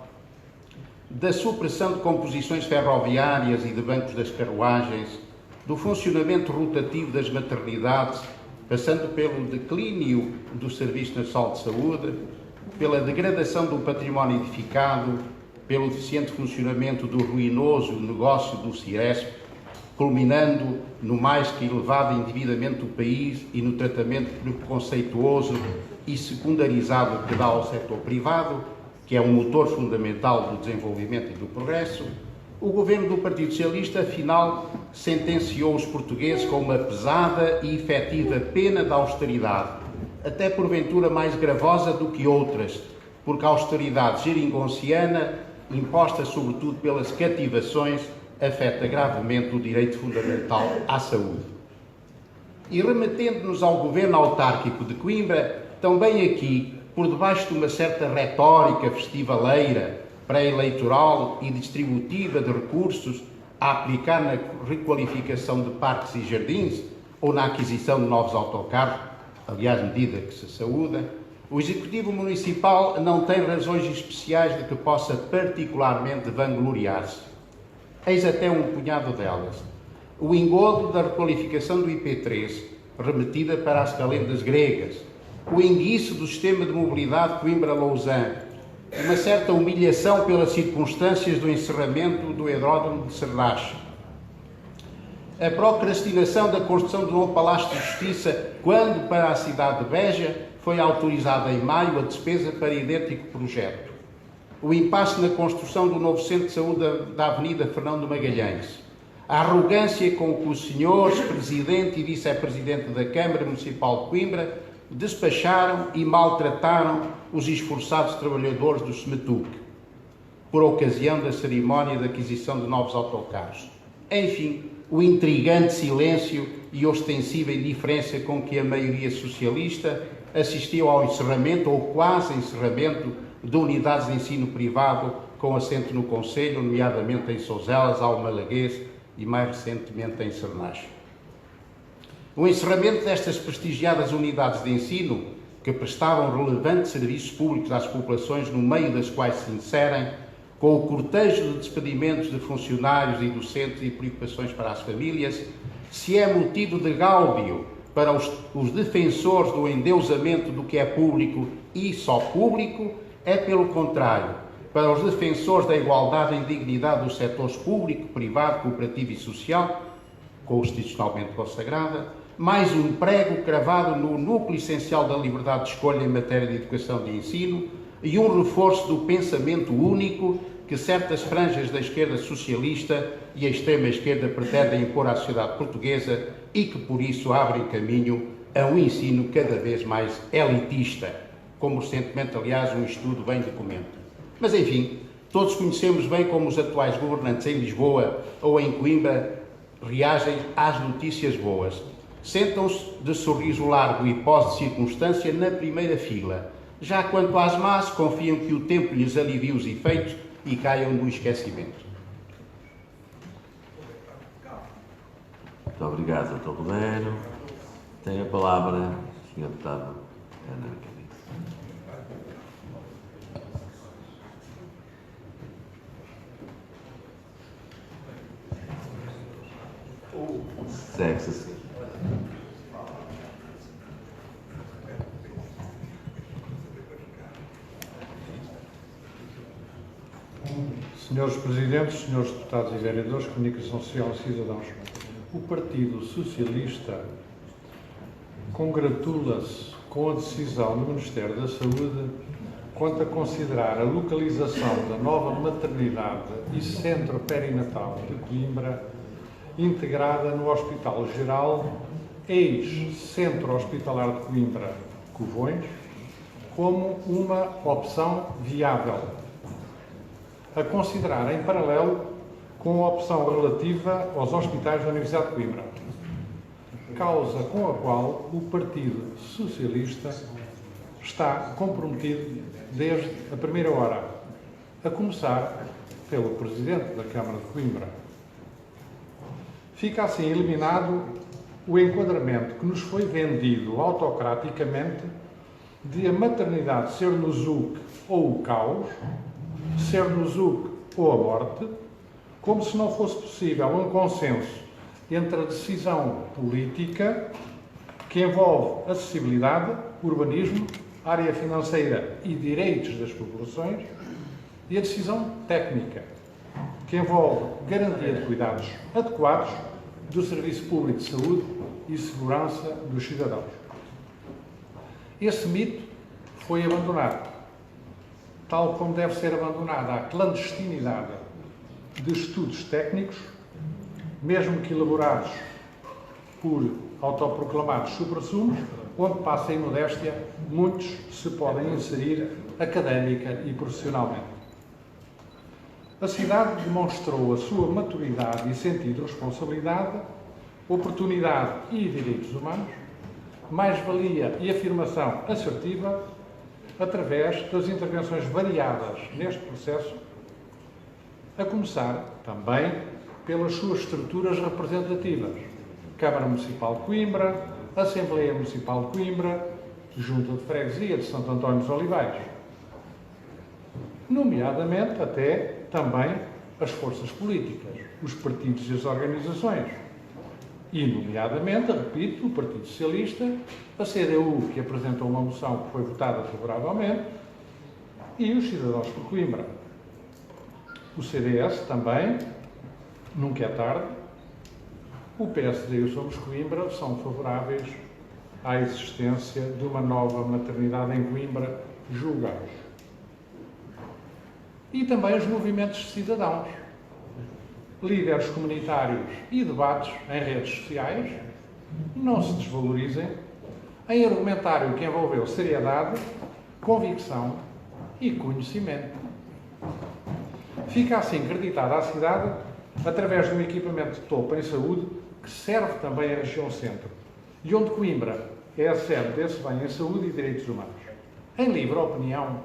da supressão de composições ferroviárias e de bancos das carruagens, do funcionamento rotativo das maternidades, passando pelo declínio do Serviço Nacional de Saúde, pela degradação do património edificado, pelo deficiente funcionamento do ruinoso negócio do Ciresp, culminando no mais que elevado endividamento do país e no tratamento preconceituoso e secundarizado que dá ao setor privado, que é um motor fundamental do desenvolvimento e do progresso, o governo do Partido Socialista, afinal, sentenciou os portugueses com uma pesada e efetiva pena de austeridade, até porventura mais gravosa do que outras, porque a austeridade geringonciana, imposta sobretudo pelas cativações, afeta gravemente o direito fundamental à saúde. E remetendo-nos ao governo autárquico de Coimbra, também aqui, por debaixo de uma certa retórica festivaleira, pré-eleitoral e distributiva de recursos a aplicar na requalificação de parques e jardins ou na aquisição de novos autocarros, aliás, medida que se saúda, o Executivo Municipal não tem razões especiais de que possa particularmente vangloriar-se. Eis até um punhado delas. O engodo da requalificação do IP3, remetida para as calendas gregas, o enguiço do sistema de mobilidade Coimbra-Lousã, uma certa humilhação pelas circunstâncias do encerramento do aeródromo de Serrache, a procrastinação da construção do novo Palácio de Justiça, quando para a cidade de Beja foi autorizada em maio a despesa para idêntico projeto, o impasse na construção do novo Centro de Saúde da Avenida Fernando Magalhães, a arrogância com que os senhores Presidente e Vice-Presidente da Câmara Municipal de Coimbra despacharam e maltrataram os esforçados trabalhadores do SMETUC, por ocasião da cerimónia de aquisição de novos autocarros. Enfim, o intrigante silêncio e ostensiva indiferença com que a maioria socialista assistiu ao encerramento ou quase encerramento de unidades de ensino privado com assento no Conselho, nomeadamente em Souselas, Almalaguês e mais recentemente em Sernache. O encerramento destas prestigiadas unidades de ensino, que prestavam relevantes serviços públicos às populações no meio das quais se inserem, com o cortejo de despedimentos de funcionários e docentes e preocupações para as famílias, se é motivo de gáudio para os defensores do endeusamento do que é público e só público, é pelo contrário, para os defensores da igualdade e dignidade dos setores público, privado, cooperativo e social, constitucionalmente consagrada, mais um prego cravado no núcleo essencial da liberdade de escolha em matéria de educação e de ensino e um reforço do pensamento único que certas franjas da esquerda socialista e a extrema-esquerda pretendem impor à sociedade portuguesa e que, por isso, abrem caminho a um ensino cada vez mais elitista, como recentemente, aliás, um estudo bem documenta. Mas, enfim, todos conhecemos bem como os atuais governantes em Lisboa ou em Coimbra reagem às notícias boas. Sentam-se de sorriso largo e pós de circunstância na primeira fila. Já quanto às más, confiam que o tempo lhes alivie os efeitos e caiam no esquecimento.
Muito obrigado, Dr. Rodeiro. Tem a palavra o Sr. Deputado Ana Cabeça. Segue-se a seguir.
Senhores Presidentes, Senhores Deputados e Vereadores de Comunicação Social e Cidadãos, o Partido Socialista congratula-se com a decisão do Ministério da Saúde quanto a considerar a localização da nova maternidade e centro perinatal de Coimbra integrada no Hospital Geral, ex-Centro Hospitalar de Coimbra, Covões, como uma opção viável, a considerar em paralelo com a opção relativa aos hospitais da Universidade de Coimbra, causa com a qual o Partido Socialista está comprometido desde a primeira hora, a começar pelo Presidente da Câmara de Coimbra. Fica assim eliminado o enquadramento que nos foi vendido autocraticamente de a maternidade ser no ZUC ou o caos, ser no ZUC ou a morte, como se não fosse possível um consenso entre a decisão política que envolve acessibilidade, urbanismo, área financeira e direitos das populações e a decisão técnica que envolve garantia de cuidados adequados do Serviço Público de Saúde e segurança dos cidadãos. Esse mito foi abandonado, tal como deve ser abandonada a clandestinidade de estudos técnicos, mesmo que elaborados por autoproclamados suprassumos, onde passa a imodéstia, muitos se podem inserir académica e profissionalmente. A cidade demonstrou a sua maturidade e sentido de responsabilidade, oportunidade e direitos humanos, mais-valia e afirmação assertiva, através das intervenções variadas neste processo, a começar também pelas suas estruturas representativas, Câmara Municipal de Coimbra, Assembleia Municipal de Coimbra, Junta de Freguesia de Santo António dos Olivais, nomeadamente até também as forças políticas, os partidos e as organizações, e nomeadamente, repito, o Partido Socialista, a CDU, que apresentou uma moção que foi votada favoravelmente, e os cidadãos de Coimbra. O CDS também, nunca é tarde, o PSD e o Somos Coimbra são favoráveis à existência de uma nova maternidade em Coimbra, julgados. E também os movimentos de cidadãos, líderes comunitários e debates em redes sociais, não se desvalorizem em argumentário que envolveu seriedade, convicção e conhecimento. Fica assim acreditada à cidade através de um equipamento de topo em saúde que serve também à região centro e onde Coimbra é a sede desse bem em saúde e direitos humanos. Em livre opinião,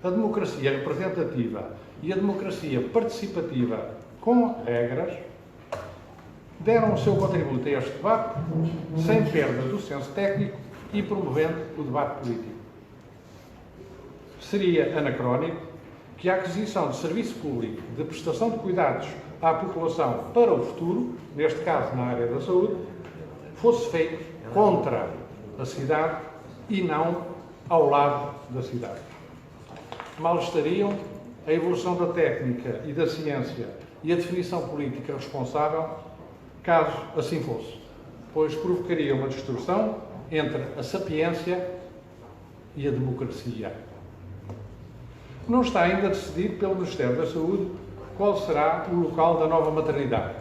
a democracia representativa e a democracia participativa com regras deram o seu contributo a este debate sem perda do senso técnico e promovendo o debate político. Seria anacrónico que a aquisição de serviço público de prestação de cuidados à população para o futuro, neste caso na área da saúde, fosse feito contra a cidade e não ao lado da cidade. Mal estariam a evolução da técnica e da ciência e a definição política responsável, caso assim fosse, pois provocaria uma distorção entre a sapiência e a democracia. não está ainda decidido pelo Ministério da Saúde qual será o local da nova maternidade.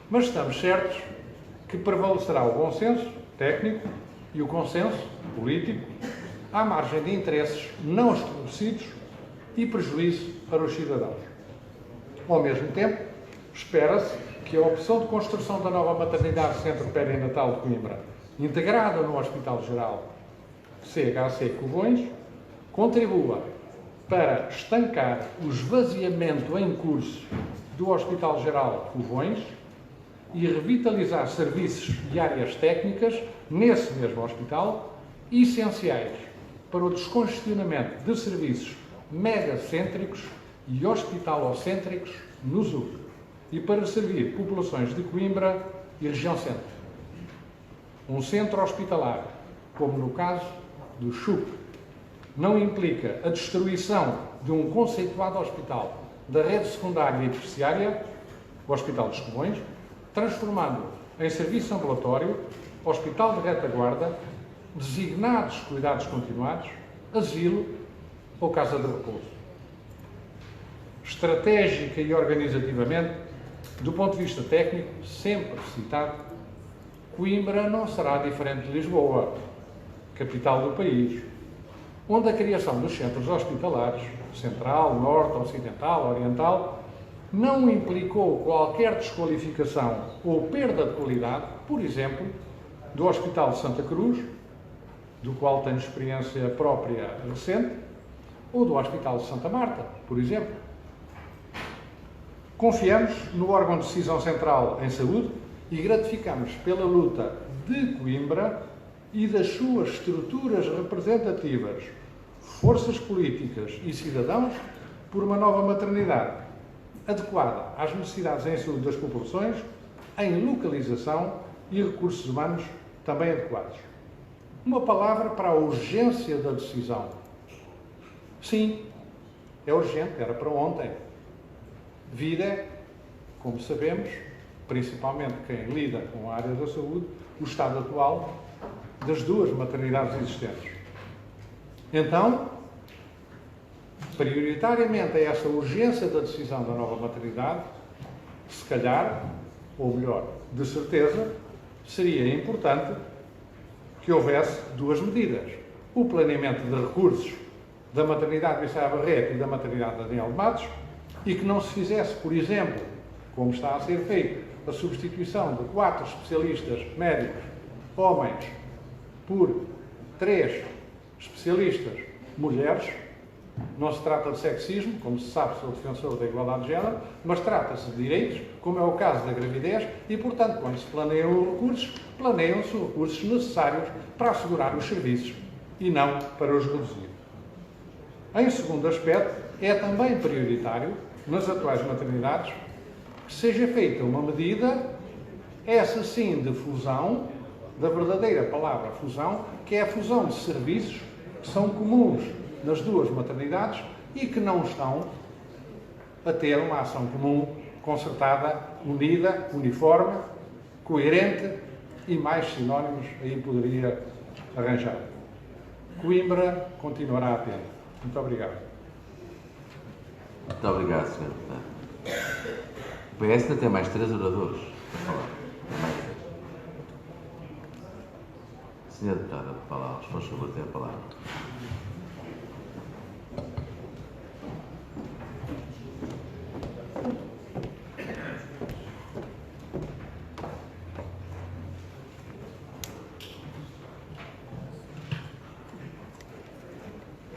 Mas estamos certos que prevalecerá o bom senso técnico e o consenso político à margem de interesses não esclarecidos e prejuízo para os cidadãos. Ao mesmo tempo, espera-se que a opção de construção da nova maternidade Centro Perinatal de Coimbra, integrada no Hospital Geral CHC Covões, contribua para estancar o esvaziamento em curso do Hospital Geral Covões e revitalizar serviços e áreas técnicas nesse mesmo hospital, essenciais para o descongestionamento de serviços megacêntricos e hospitalocêntricos no Sul e para servir populações de Coimbra e região centro. Um centro hospitalar, como no caso do CHUP, não implica a destruição de um conceituado hospital da rede secundária e terciária, o Hospital dos Covões, transformando-o em serviço ambulatório, hospital de retaguarda, designados cuidados continuados, asilo ou casa de repouso. Estratégica e organizativamente, do ponto de vista técnico, sempre citado, Coimbra não será diferente de Lisboa, capital do país, onde a criação dos centros hospitalares, central, norte, ocidental, oriental, não implicou qualquer desqualificação ou perda de qualidade, por exemplo, do Hospital de Santa Cruz, do qual tenho experiência própria recente, ou do Hospital de Santa Marta, por exemplo. Confiamos no órgão de decisão central em saúde e gratificamos pela luta de Coimbra e das suas estruturas representativas, forças políticas e cidadãos por uma nova maternidade adequada às necessidades em saúde das populações, em localização e recursos humanos também adequados. Uma palavra para a urgência da decisão. Sim, é urgente, era para ontem. Vida, como sabemos, principalmente quem lida com a área da saúde, o estado atual das duas maternidades existentes. Então, prioritariamente a essa urgência da decisão da nova maternidade, se calhar, ou melhor, de certeza, seria importante que houvesse duas medidas. O planeamento de recursos da maternidade Vissaia Barreto e da maternidade Daniel de Matos, e que não se fizesse, por exemplo, como está a ser feito, a substituição de 4 especialistas médicos homens por 3 especialistas mulheres. Não se trata de sexismo, como se sabe, sou defensor da igualdade de género, mas trata-se de direitos, como é o caso da gravidez, e, portanto, quando se planeiam os recursos, planeiam-se os recursos necessários para assegurar os serviços e não para os reduzir. Em segundo aspecto, é também prioritário, nas atuais maternidades, que seja feita uma medida, essa sim, de fusão, da verdadeira palavra fusão, que é a fusão de serviços que são comuns nas duas maternidades e que não estão a ter uma ação comum, concertada, unida, uniforme, coerente e mais sinónimos aí poderia arranjar. Coimbra continuará atento. Muito obrigado.
Muito obrigado, Sr. Deputado. O PS ainda tem mais 3 oradores para falar. Sr. Deputada, para falar, por favor, tem a palavra.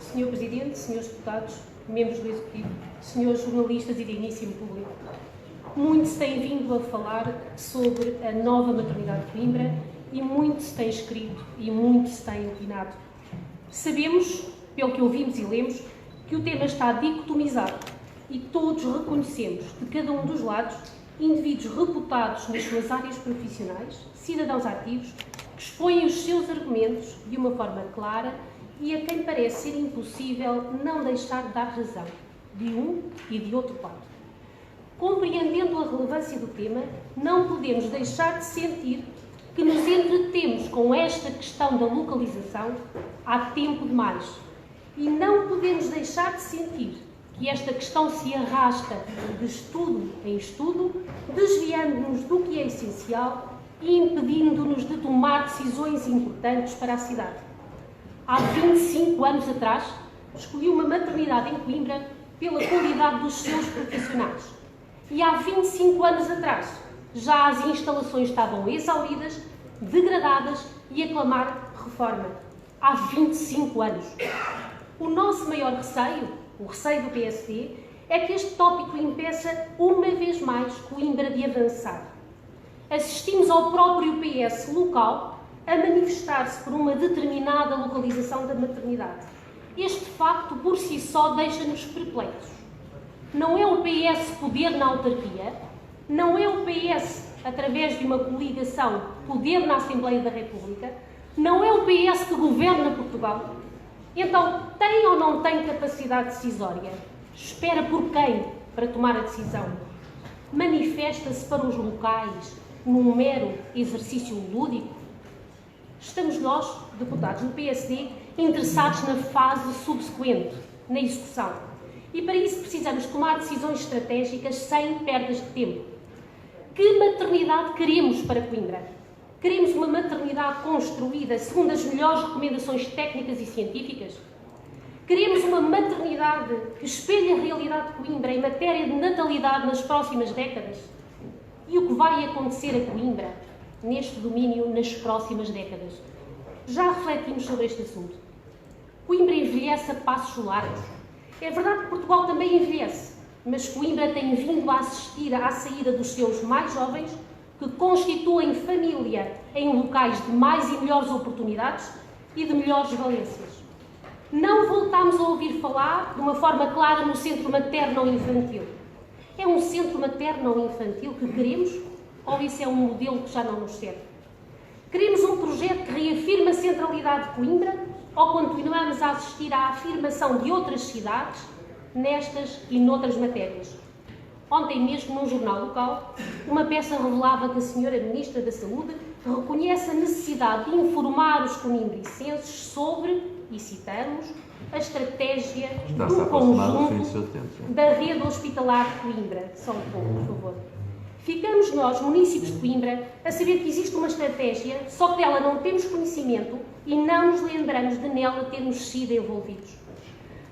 Senhor Presidente, senhores deputados, membros do Executivo, senhores jornalistas e digníssimo público, muito se tem vindo a falar sobre a nova maternidade de Coimbra e muito se tem escrito e muito se tem opinado. Sabemos, pelo que ouvimos e lemos, que o tema está dicotomizado e todos reconhecemos, de cada um dos lados, indivíduos reputados nas suas áreas profissionais, cidadãos ativos, que expõem os seus argumentos de uma forma clara e a quem parece ser impossível não deixar de dar razão, de um e de outro lado. Compreendendo a relevância do tema, não podemos deixar de sentir que nos entretemos com esta questão da localização há tempo demais E não podemos deixar de sentir que esta questão se arrasta de estudo em estudo, desviando-nos do que é essencial e impedindo-nos de tomar decisões importantes para a cidade. Há 25 anos atrás, escolhi uma maternidade em Coimbra pela qualidade dos seus profissionais. E há 25 anos atrás, já as instalações estavam exauridas, degradadas e a clamar reforma. Há 25 anos. O nosso maior receio, o receio do PSD, é que este tópico impeça uma vez mais Coimbra de avançar. Assistimos ao próprio PS local a manifestar-se por uma determinada localização da maternidade. Este facto por si só deixa-nos perplexos. Não é o PS poder na autarquia, não é o PS, através de uma coligação, poder na Assembleia da República, não é o PS que governa Portugal. Então, tem ou não tem capacidade decisória? Espera por quem para tomar a decisão? Manifesta-se para os locais num mero exercício lúdico? Estamos nós, deputados do PSD, interessados na fase subsequente, na execução. E para isso precisamos tomar decisões estratégicas sem perdas de tempo. Que maternidade queremos para Coimbra? Queremos uma maternidade construída segundo as melhores recomendações técnicas e científicas? Queremos uma maternidade que espelhe a realidade de Coimbra em matéria de natalidade nas próximas décadas? E o que vai acontecer a Coimbra neste domínio nas próximas décadas? Já refletimos sobre este assunto. Coimbra envelhece a passos largos. É verdade que Portugal também envelhece, mas Coimbra tem vindo a assistir à saída dos seus mais jovens, que constituem família em locais de mais e melhores oportunidades e de melhores valências. Não voltamos a ouvir falar de uma forma clara no centro materno-infantil. É um centro materno-infantil que queremos ou isso é um modelo que já não nos serve? Queremos um projeto que reafirme a centralidade de Coimbra ou continuamos a assistir à afirmação de outras cidades nestas e noutras matérias? Ontem mesmo, num jornal local, uma peça revelava que a senhora Ministra da Saúde reconhece a necessidade de informar os coimbricenses sobre, e citamos, a estratégia do conjunto da rede hospitalar de Coimbra. Só um pouco, por favor. Ficamos nós, municípios de Coimbra, a saber que existe uma estratégia, só que dela não temos conhecimento e não nos lembramos de nela termos sido envolvidos.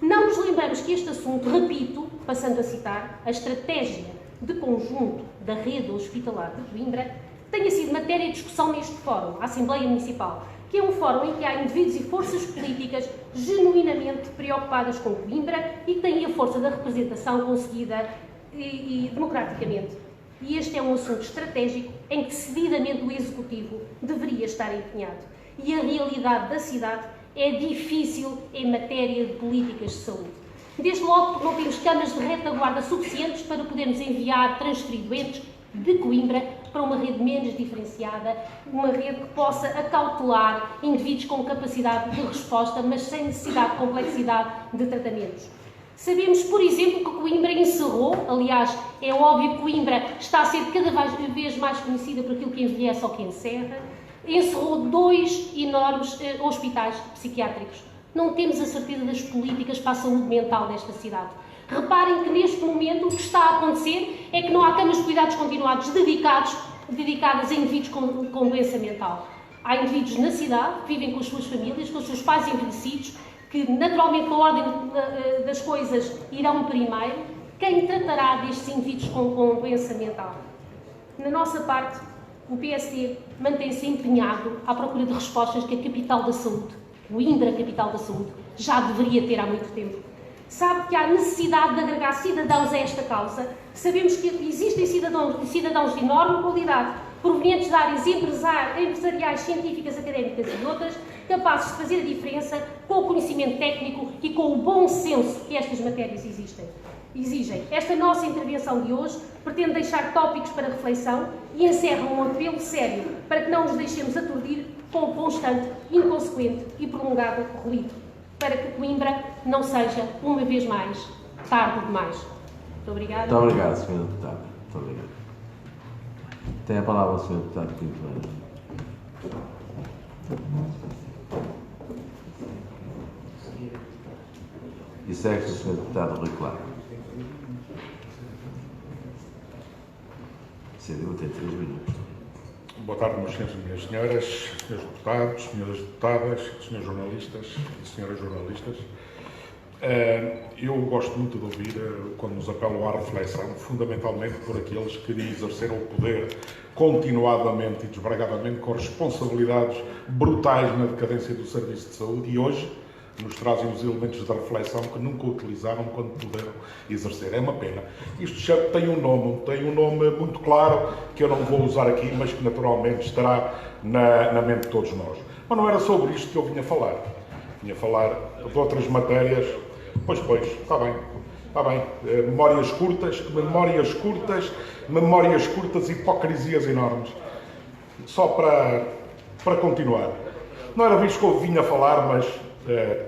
Não nos lembramos que este assunto, repito, passando a citar, a estratégia de conjunto da rede hospitalar de Coimbra, tenha sido matéria de discussão neste fórum, a Assembleia Municipal, que é um fórum em que há indivíduos e forças políticas genuinamente preocupadas com Coimbra e que têm a força da representação conseguida e democraticamente. E este é um assunto estratégico em que decididamente o Executivo deveria estar empenhado. E a realidade da cidade é difícil em matéria de políticas de saúde. Desde logo porque não temos camas de retaguarda suficientes para podermos enviar, transferir doentes de Coimbra para uma rede menos diferenciada, uma rede que possa acautelar indivíduos com capacidade de resposta, mas sem necessidade de complexidade de tratamentos. Sabemos, por exemplo, que Coimbra encerrou, aliás, é óbvio que Coimbra está a ser cada vez mais conhecida por aquilo que envelhece ou que encerra, encerrou 2 enormes hospitais psiquiátricos. Não temos a certeza das políticas para a saúde mental desta cidade. Reparem que neste momento o que está a acontecer é que não há camas de cuidados continuados dedicadas a indivíduos com doença mental. Há indivíduos na cidade que vivem com as suas famílias, com os seus pais envelhecidos, que naturalmente pela ordem das coisas irão primeiro. Quem tratará destes indivíduos com doença mental? Na nossa parte, o PSD mantém-se empenhado à procura de respostas que a capital da saúde, Coimbra, capital da saúde, já deveria ter há muito tempo. Sabe que há necessidade de agregar cidadãos a esta causa. Sabemos que existem cidadãos de enorme qualidade, provenientes de áreas empresariais, científicas, académicas e outras, capazes de fazer a diferença com o conhecimento técnico e com o bom senso que estas matérias exigem. Esta nossa intervenção de hoje pretende deixar tópicos para reflexão e encerra um apelo sério para que não nos deixemos aturdir com o constante, inconsequente e prolongado ruído, para que Coimbra não seja, uma vez mais, tarde demais. Muito obrigada.
Muito obrigado, Sr. Deputado. Muito obrigado. Tem a palavra o Sr. Deputado Pinto Vieira. E segue-se o Sr. Deputado Rui Claro. CDU tem 3 minutos.
Boa tarde, meus senhores e minhas senhoras, senhores deputados, senhoras deputadas, senhores jornalistas e senhoras jornalistas. Eu gosto muito de ouvir quando nos apelam à reflexão, fundamentalmente por aqueles que exerceram o poder continuadamente e desbragadamente com responsabilidades brutais na decadência do serviço de saúde e hoje nos trazem os elementos da reflexão que nunca utilizaram quando puderam exercer. É uma pena. Isto já tem um nome muito claro, que eu não vou usar aqui, mas que naturalmente estará na mente de todos nós. Mas não era sobre isto que eu vinha falar. Vinha falar de outras matérias. Pois, está bem. Memórias curtas, hipocrisias enormes. Só para continuar. Não era disto que eu vinha falar, mas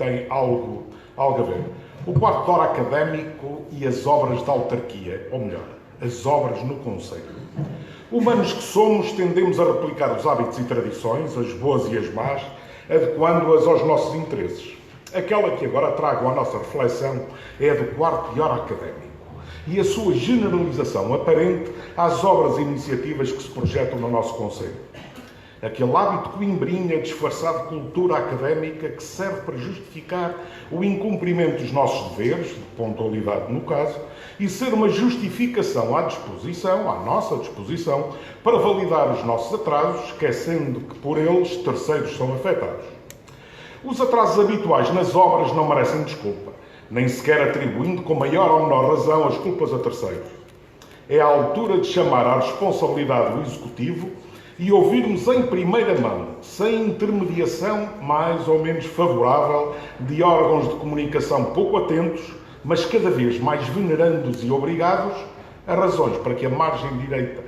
tem algo a ver. O quarto de hora académico e as obras da autarquia, ou melhor, as obras no concelho. Humanos que somos, tendemos a replicar os hábitos e tradições, as boas e as más, adequando-as aos nossos interesses. Aquela que agora trago à nossa reflexão é a do quarto de hora académico e a sua generalização aparente às obras e iniciativas que se projetam no nosso concelho. Aquele hábito coimbrinha disfarçado de cultura académica que serve para justificar o incumprimento dos nossos deveres, de pontualidade no caso, e ser uma justificação à nossa disposição, para validar os nossos atrasos, esquecendo que por eles terceiros são afetados. Os atrasos habituais nas obras não merecem desculpa, nem sequer atribuindo com maior ou menor razão as culpas a terceiros. É a altura de chamar à responsabilidade o Executivo e ouvirmos em primeira mão, sem intermediação mais ou menos favorável de órgãos de comunicação pouco atentos, mas cada vez mais venerandos e obrigados, as razões para que a margem direita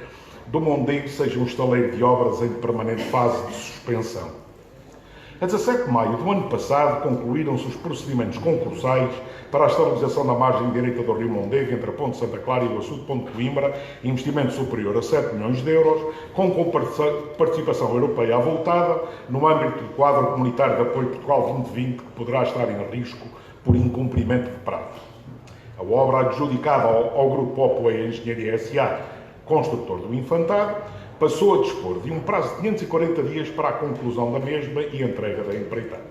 do Mondego seja um estaleiro de obras em permanente fase de suspensão. A 17 de maio do ano passado concluíram-se os procedimentos concursais para a estabilização da margem direita do Rio Mondego entre a Ponte Santa Clara e o açude Ponte Coimbra, investimento superior a 7 milhões de euros, com participação europeia avultada, no âmbito do quadro comunitário de apoio Portugal 2020, que poderá estar em risco por incumprimento de prazo. A obra adjudicada ao Grupo Opoia Engenharia S.A., construtor do Infantado, passou a dispor de um prazo de 540 dias para a conclusão da mesma e entrega da empreitada.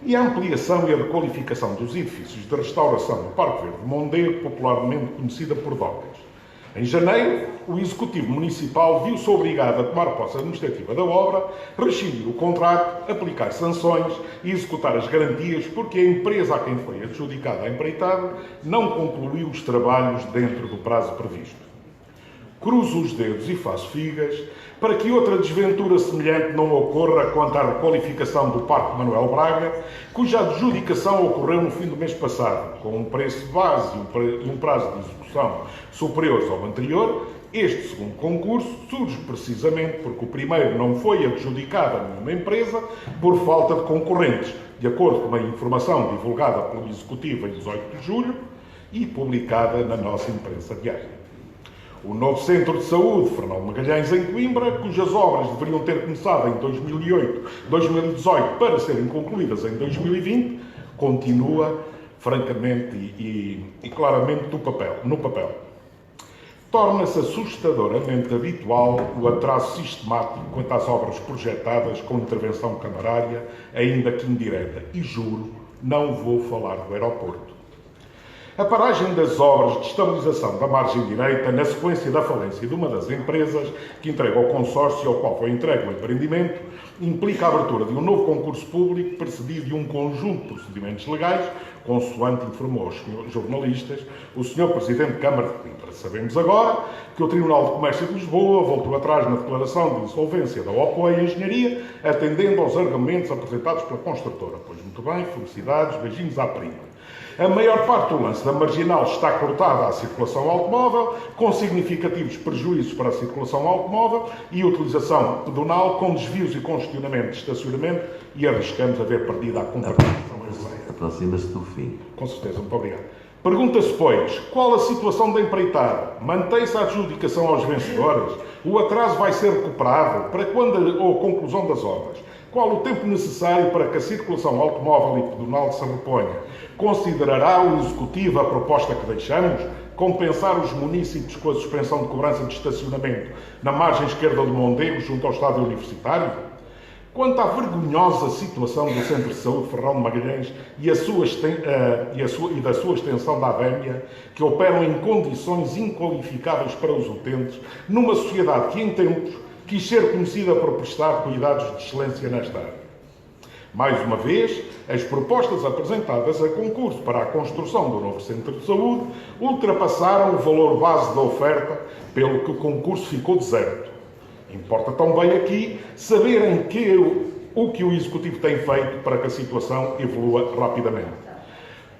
E a ampliação e a requalificação dos edifícios de restauração do Parque Verde de Mondego, popularmente conhecida por Docas. Em janeiro, o Executivo Municipal viu-se obrigado a tomar posse administrativa da obra, rescindir o contrato, aplicar sanções e executar as garantias, porque a empresa a quem foi adjudicada a empreitada não concluiu os trabalhos dentro do prazo previsto. Cruzo os dedos e faço figas para que outra desventura semelhante não ocorra quanto à requalificação do Parque Manuel Braga, cuja adjudicação ocorreu no fim do mês passado, com um preço base e um prazo de execução superiores ao anterior. Este segundo concurso surge precisamente porque o primeiro não foi adjudicado a nenhuma empresa por falta de concorrentes, de acordo com uma informação divulgada pelo Executivo em 18 de julho e publicada na nossa imprensa diária. O novo Centro de Saúde Fernão Magalhães, em Coimbra, cujas obras deveriam ter começado em 2018 para serem concluídas em 2020, continua, francamente e claramente, no papel. Torna-se assustadoramente habitual o atraso sistemático quanto às obras projetadas com intervenção camarária, ainda que indireta. E juro, não vou falar do aeroporto. A paragem das obras de estabilização da margem direita, na sequência da falência de uma das empresas que entrega ao consórcio ao qual foi entregue o empreendimento, implica a abertura de um novo concurso público precedido de um conjunto de procedimentos legais, consoante informou aos jornalistas o Sr. Presidente da Câmara de Coimbra. Sabemos agora que o Tribunal de Comércio de Lisboa voltou atrás na declaração de insolvência da Opoia Engenharia, atendendo aos argumentos apresentados pela construtora. Pois muito bem, felicidades, beijinhos à prima. A maior parte do lance da marginal está cortada à circulação automóvel, com significativos prejuízos para a circulação automóvel e utilização pedonal, com desvios e congestionamento de estacionamento, e arriscamos a ver perdida a competição europeia.
Aproxima-se do fim.
Com certeza, muito obrigado. Pergunta-se, pois, qual a situação da empreitada? Mantém-se a adjudicação aos vencedores? O atraso vai ser recuperado? Para quando a conclusão das obras? Qual o tempo necessário para que a circulação automóvel e pedonal se reponha? Considerará o Executivo a proposta que deixamos? Compensar os municípios com a suspensão de cobrança de estacionamento na margem esquerda do Mondego, junto ao estádio universitário? Quanto à vergonhosa situação do Centro de Saúde Ferrão de Magalhães e da sua extensão da Avémia, que operam em condições inqualificáveis para os utentes, numa sociedade que, em tempos, quis ser conhecida por prestar cuidados de excelência nesta área. Mais uma vez, as propostas apresentadas a concurso para a construção do novo Centro de Saúde ultrapassaram o valor base da oferta, pelo que o concurso ficou deserto. Importa também aqui saberem o que o Executivo tem feito para que a situação evolua rapidamente.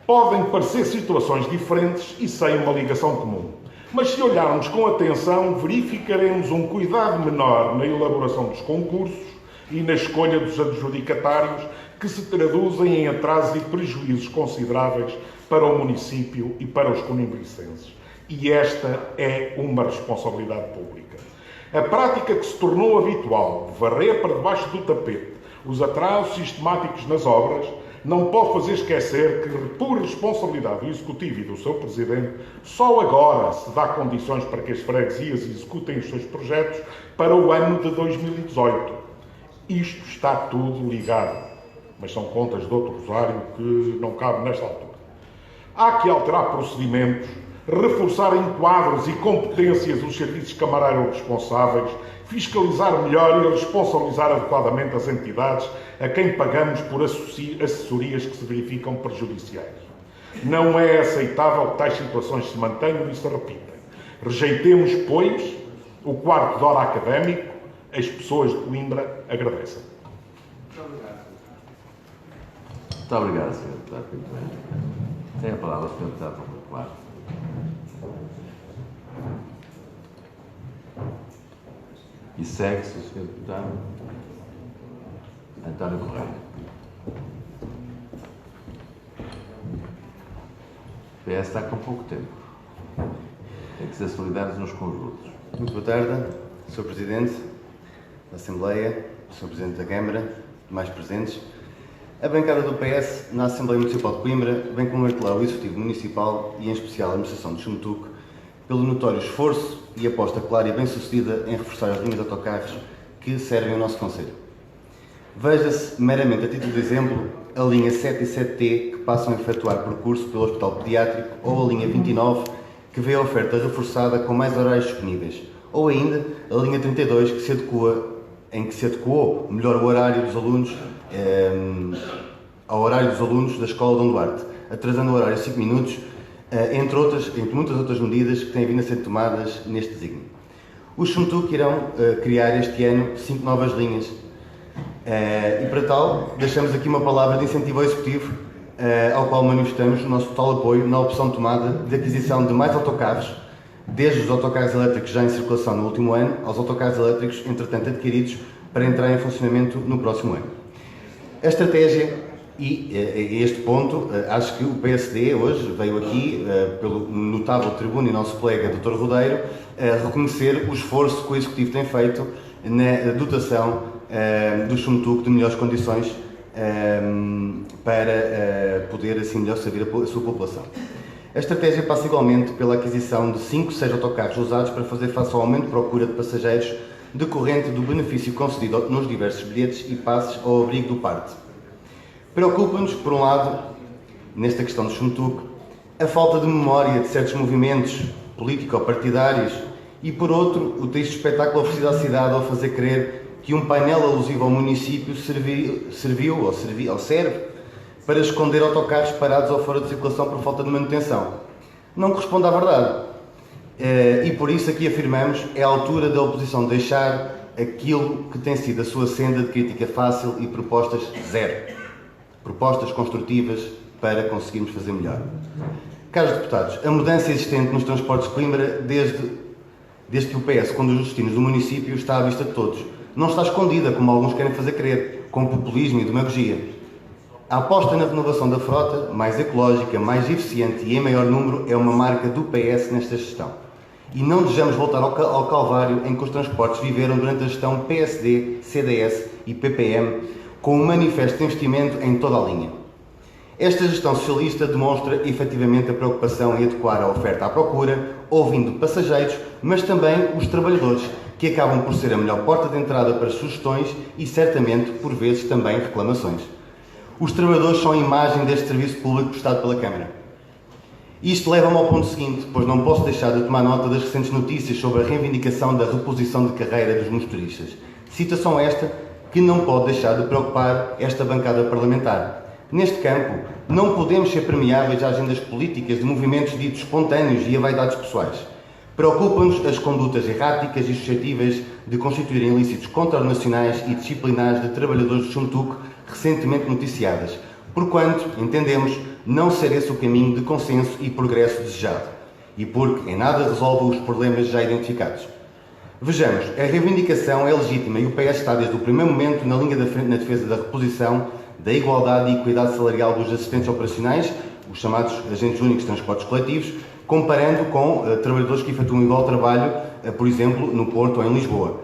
Podem parecer situações diferentes e sem uma ligação comum, mas se olharmos com atenção, verificaremos um cuidado menor na elaboração dos concursos e na escolha dos adjudicatários, que se traduzem em atrasos e prejuízos consideráveis para o município e para os conimbricenses. E esta é uma responsabilidade pública. A prática que se tornou habitual de varrer para debaixo do tapete os atrasos sistemáticos nas obras não pode fazer esquecer que, por responsabilidade do Executivo e do seu Presidente, só agora se dá condições para que as freguesias executem os seus projetos para o ano de 2018. Isto está tudo ligado, mas são contas de outro rosário que não cabe nesta altura. Há que alterar procedimentos, reforçar em quadros e competências os serviços camarários responsáveis, fiscalizar melhor e responsabilizar adequadamente as entidades a quem pagamos por assessorias que se verificam prejudiciais. Não é aceitável que tais situações se mantenham e se repitam. Rejeitemos, pois, o quarto de hora académico. As pessoas de Coimbra agradecem.
Muito obrigado, Sr. Deputado Pinto Coelho. Tem a palavra o Sr. Deputado Popular. E segue-se o Sr. Deputado António Correia. O PS está com pouco tempo. Tem que ser solidários uns com os outros.
Muito boa tarde, Sr. Presidente da Assembleia, Sr. Presidente da Câmara, demais presentes. A bancada do PS na Assembleia Municipal de Coimbra vem congratular o Executivo Municipal e, em especial, a Administração de Xuntuc pelo notório esforço e aposta clara e bem-sucedida em reforçar as linhas de autocarros que servem o nosso concelho. Veja-se, meramente a título de exemplo, a linha 7 e 7T que passam a efetuar percurso pelo Hospital Pediátrico, ou a linha 29 que vê a oferta reforçada com mais horários disponíveis, ou ainda a linha 32 em que se adequou melhor o horário dos alunos ao horário dos alunos da Escola Dom Duarte, atrasando o horário 5 minutos, entre muitas outras medidas que têm vindo a ser tomadas neste desígnio. Os Xuntuc irão criar este ano 5 novas linhas e, para tal, deixamos aqui uma palavra de incentivo ao Executivo, ao qual manifestamos o nosso total apoio na opção tomada de aquisição de mais autocarros, desde os autocarros elétricos já em circulação no último ano, aos autocarros elétricos, entretanto, adquiridos para entrar em funcionamento no próximo ano. A estratégia, e a este ponto, acho que o PSD hoje veio aqui, pelo notável tribuno e nosso colega Dr. Rodeiro, reconhecer o esforço que o Executivo tem feito na dotação do Xuntuc de melhores condições para poder assim melhor servir a sua população. A estratégia passa igualmente pela aquisição de 5, 6 autocarros usados para fazer face ao aumento de procura de passageiros decorrente do benefício concedido nos diversos bilhetes e passes ao abrigo do parte. Preocupa-nos, por um lado, nesta questão do Xuntuc, a falta de memória de certos movimentos político-partidários e, por outro, o triste espetáculo oferecido à cidade ao fazer crer que um painel alusivo ao município serve para esconder autocarros parados ou fora de circulação por falta de manutenção. Não corresponde à verdade. E por isso aqui afirmamos, é a altura da oposição deixar aquilo que tem sido a sua senda de crítica fácil e propostas zero. Propostas construtivas para conseguirmos fazer melhor. Caros deputados, a mudança existente nos transportes de Coimbra, desde que o PS conduz os destinos do município, está à vista de todos. Não está escondida, como alguns querem fazer crer, com populismo e demagogia. A aposta na renovação da frota, mais ecológica, mais eficiente e em maior número, é uma marca do PS nesta gestão. E não desejamos voltar ao calvário em que os transportes viveram durante a gestão PSD, CDS e PPM, com um manifesto de investimento em toda a linha. Esta gestão socialista demonstra efetivamente a preocupação em adequar a oferta à procura, ouvindo passageiros, mas também os trabalhadores, que acabam por ser a melhor porta de entrada para sugestões e, certamente, por vezes, também reclamações. Os trabalhadores são a imagem deste serviço público prestado pela Câmara. Isto leva-me ao ponto seguinte, pois não posso deixar de tomar nota das recentes notícias sobre a reivindicação da reposição de carreira dos motoristas. Situação esta que não pode deixar de preocupar esta bancada parlamentar. Neste campo, não podemos ser permeáveis a agendas políticas de movimentos ditos espontâneos e a vaidades pessoais. Preocupam-nos as condutas erráticas e suscetíveis de constituírem ilícitos contranacionais e disciplinares de trabalhadores do Chuntuc recentemente noticiadas, porquanto entendemos não ser esse o caminho de consenso e progresso desejado, e porque em nada resolve os problemas já identificados. Vejamos, a reivindicação é legítima e o PS está desde o primeiro momento na linha da frente na defesa da reposição, da igualdade e equidade salarial dos assistentes operacionais, os chamados agentes únicos de transportes coletivos, comparando com trabalhadores que efetuam igual trabalho, por exemplo, no Porto ou em Lisboa.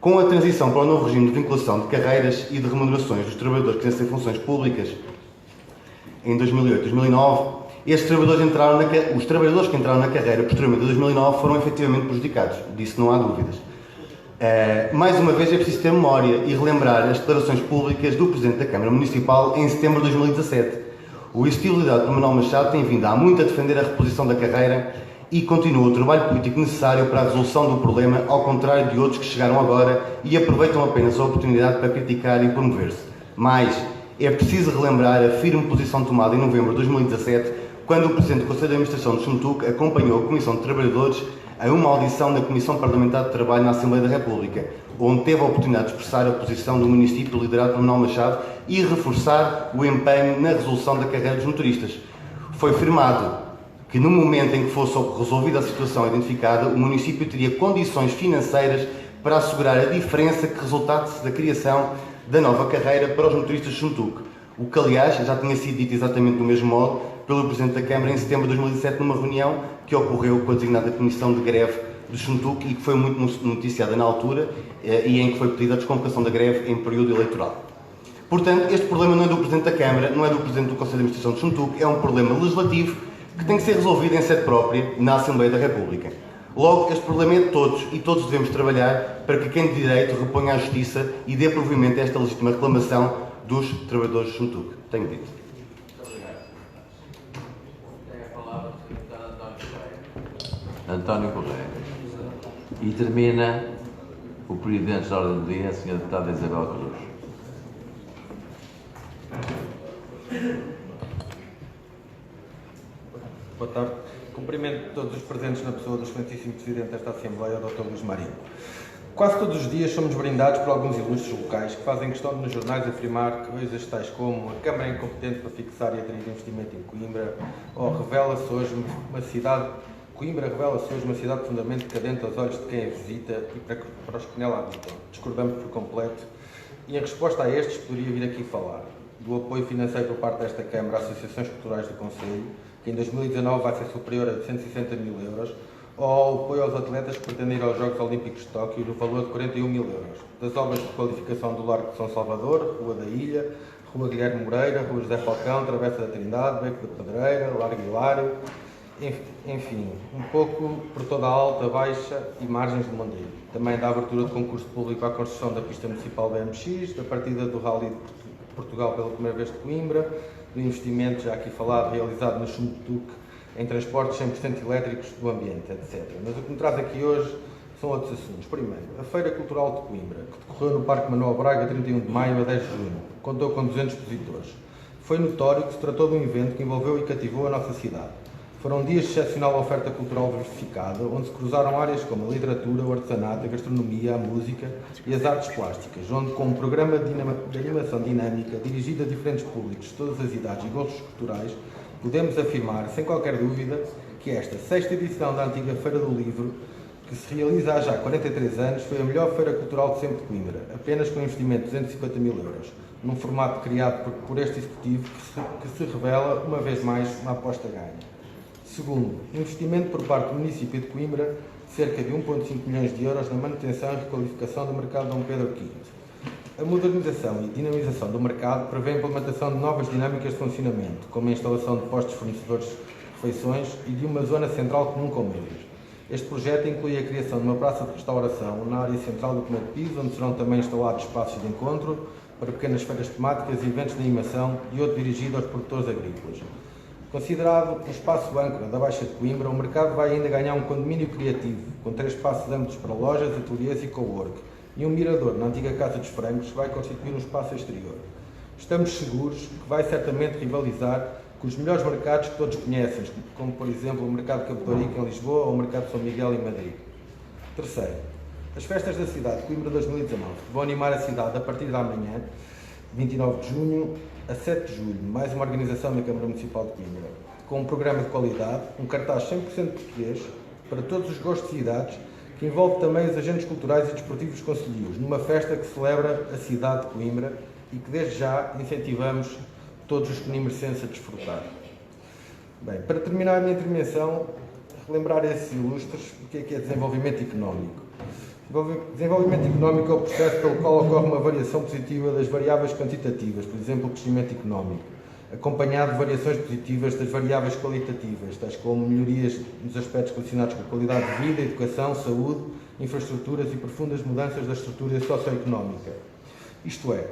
Com a transição para o novo regime de vinculação de carreiras e de remunerações dos trabalhadores que exercem funções públicas em 2008 e 2009, os trabalhadores que entraram na carreira posteriormente em 2009 foram efetivamente prejudicados. Disso não há dúvidas. Mais uma vez é preciso ter memória e relembrar as declarações públicas do Presidente da Câmara Municipal em setembro de 2017. O Executivo liderado por Manuel Machado tem vindo há muito a defender a reposição da carreira e continua o trabalho político necessário para a resolução do problema, ao contrário de outros que chegaram agora e aproveitam apenas a oportunidade para criticar e promover-se. Mas é preciso relembrar a firme posição tomada em novembro de 2017, quando o Presidente do Conselho de Administração do Chuntuc acompanhou a Comissão de Trabalhadores a uma audição da Comissão Parlamentar de Trabalho na Assembleia da República, onde teve a oportunidade de expressar a posição do município liderado por Manuel Machado e reforçar o empenho na resolução da carreira dos motoristas. Foi afirmado que no momento em que fosse resolvida a situação identificada, o município teria condições financeiras para assegurar a diferença que resultasse da criação da nova carreira para os motoristas de Chuntuc, o que aliás já tinha sido dito exatamente do mesmo modo pelo Presidente da Câmara em setembro de 2017 numa reunião que ocorreu com a designada Comissão de Greve do Chuntuc e que foi muito noticiada na altura e em que foi pedida a desconvocação da greve em período eleitoral. Portanto, este problema não é do Presidente da Câmara, não é do Presidente do Conselho de Administração de Chuntuc, é um problema legislativo que tem que ser resolvido em sede própria na Assembleia da República. Logo, este problema é de todos e todos devemos trabalhar para que quem de direito reponha a justiça e dê provimento a esta legítima reclamação dos trabalhadores de Chuntuc. Tenho dito.
Tem a palavra o Sr. António Correia. E termina o presidente da ordem do dia, a Sra. Deputada Isabel Cruz.
Boa tarde. Cumprimento todos os presentes na pessoa do excelentíssimo Presidente desta Assembleia, Dr. Luís Marinho. Quase todos os dias somos brindados por alguns ilustres locais que fazem questão de nos jornais afirmar coisas tais como a Câmara é incompetente para fixar e atrair investimento em Coimbra, ou revela-se hoje uma cidade, Coimbra revela-se hoje uma cidade profundamente decadente aos olhos de quem a visita e para os que nela habitam. Discordamos por completo e em resposta a estes poderia vir aqui falar do apoio financeiro por parte desta Câmara a associações culturais do Conselho, que em 2019 vai ser superior a 160 mil euros, ou ao apoio aos atletas que pretendem ir aos Jogos Olímpicos de Tóquio no valor de 41 mil euros, das obras de qualificação do Largo de São Salvador, Rua da Ilha, Rua Guilherme Moreira, Rua José Falcão, Travessa da Trindade, Beco da Pedreira, Largo Hilário, enfim, um pouco por toda a alta, baixa e margens do Mondego. Também da abertura de concurso público à construção da pista municipal BMX, da partida do Rally de Portugal pela primeira vez de Coimbra, do investimento, já aqui falado, realizado no Chuntuc em transportes 100% elétricos do ambiente, etc. Mas o que me traz aqui hoje são outros assuntos. Primeiro, a Feira Cultural de Coimbra, que decorreu no Parque Manuel Braga, 31 de maio a 10 de junho, contou com 200 expositores. Foi notório que se tratou de um evento que envolveu e cativou a nossa cidade. Foram dias de excepcional oferta cultural diversificada, onde se cruzaram áreas como a literatura, o artesanato, a gastronomia, a música e as artes plásticas, onde com um programa de animação dinâmica dirigido a diferentes públicos de todas as idades e gostos culturais, podemos afirmar, sem qualquer dúvida, que esta 6ª edição da antiga Feira do Livro, que se realiza há já 43 anos, foi a melhor feira cultural de sempre de Coimbra, apenas com um investimento de 250 mil euros, num formato criado por este Executivo que se revela, uma vez mais, uma aposta ganha. Segundo, investimento por parte do município de Coimbra de cerca de 1,5 milhões de euros na manutenção e requalificação do mercado Dom Pedro V. A modernização e dinamização do mercado prevê a implementação de novas dinâmicas de funcionamento, como a instalação de postos fornecedores de refeições e de uma zona central comum com meios. Este projeto inclui a criação de uma praça de restauração na área central do primeiro piso, onde serão também instalados espaços de encontro para pequenas feiras temáticas e eventos de animação e outro dirigido aos produtores agrícolas. Considerado um espaço âncora da Baixa de Coimbra, o mercado vai ainda ganhar um condomínio criativo, com 3 espaços amplos para lojas, ateliês e cowork, e um mirador na antiga Casa dos Francos, que vai constituir um espaço exterior. Estamos seguros que vai certamente rivalizar com os melhores mercados que todos conhecem, como por exemplo o Mercado de Capitolica em Lisboa ou o Mercado de São Miguel em Madrid. Terceiro, as festas da cidade de Coimbra 2019 vão animar a cidade a partir da manhã, 29 de junho, a 7 de julho, mais uma organização da Câmara Municipal de Coimbra, com um programa de qualidade, um cartaz 100% português, para todos os gostos e idades, que envolve também os agentes culturais e desportivos concelhios, numa festa que celebra a cidade de Coimbra e que desde já incentivamos todos os coimbrenses a desfrutar. Bem, para terminar a minha intervenção, relembrar a esses ilustres o que é desenvolvimento económico. Desenvolvimento económico é o processo pelo qual ocorre uma variação positiva das variáveis quantitativas, por exemplo, o crescimento económico, acompanhado de variações positivas das variáveis qualitativas, tais como melhorias nos aspectos relacionados com a qualidade de vida, educação, saúde, infraestruturas e profundas mudanças da estrutura socioeconómica. Isto é,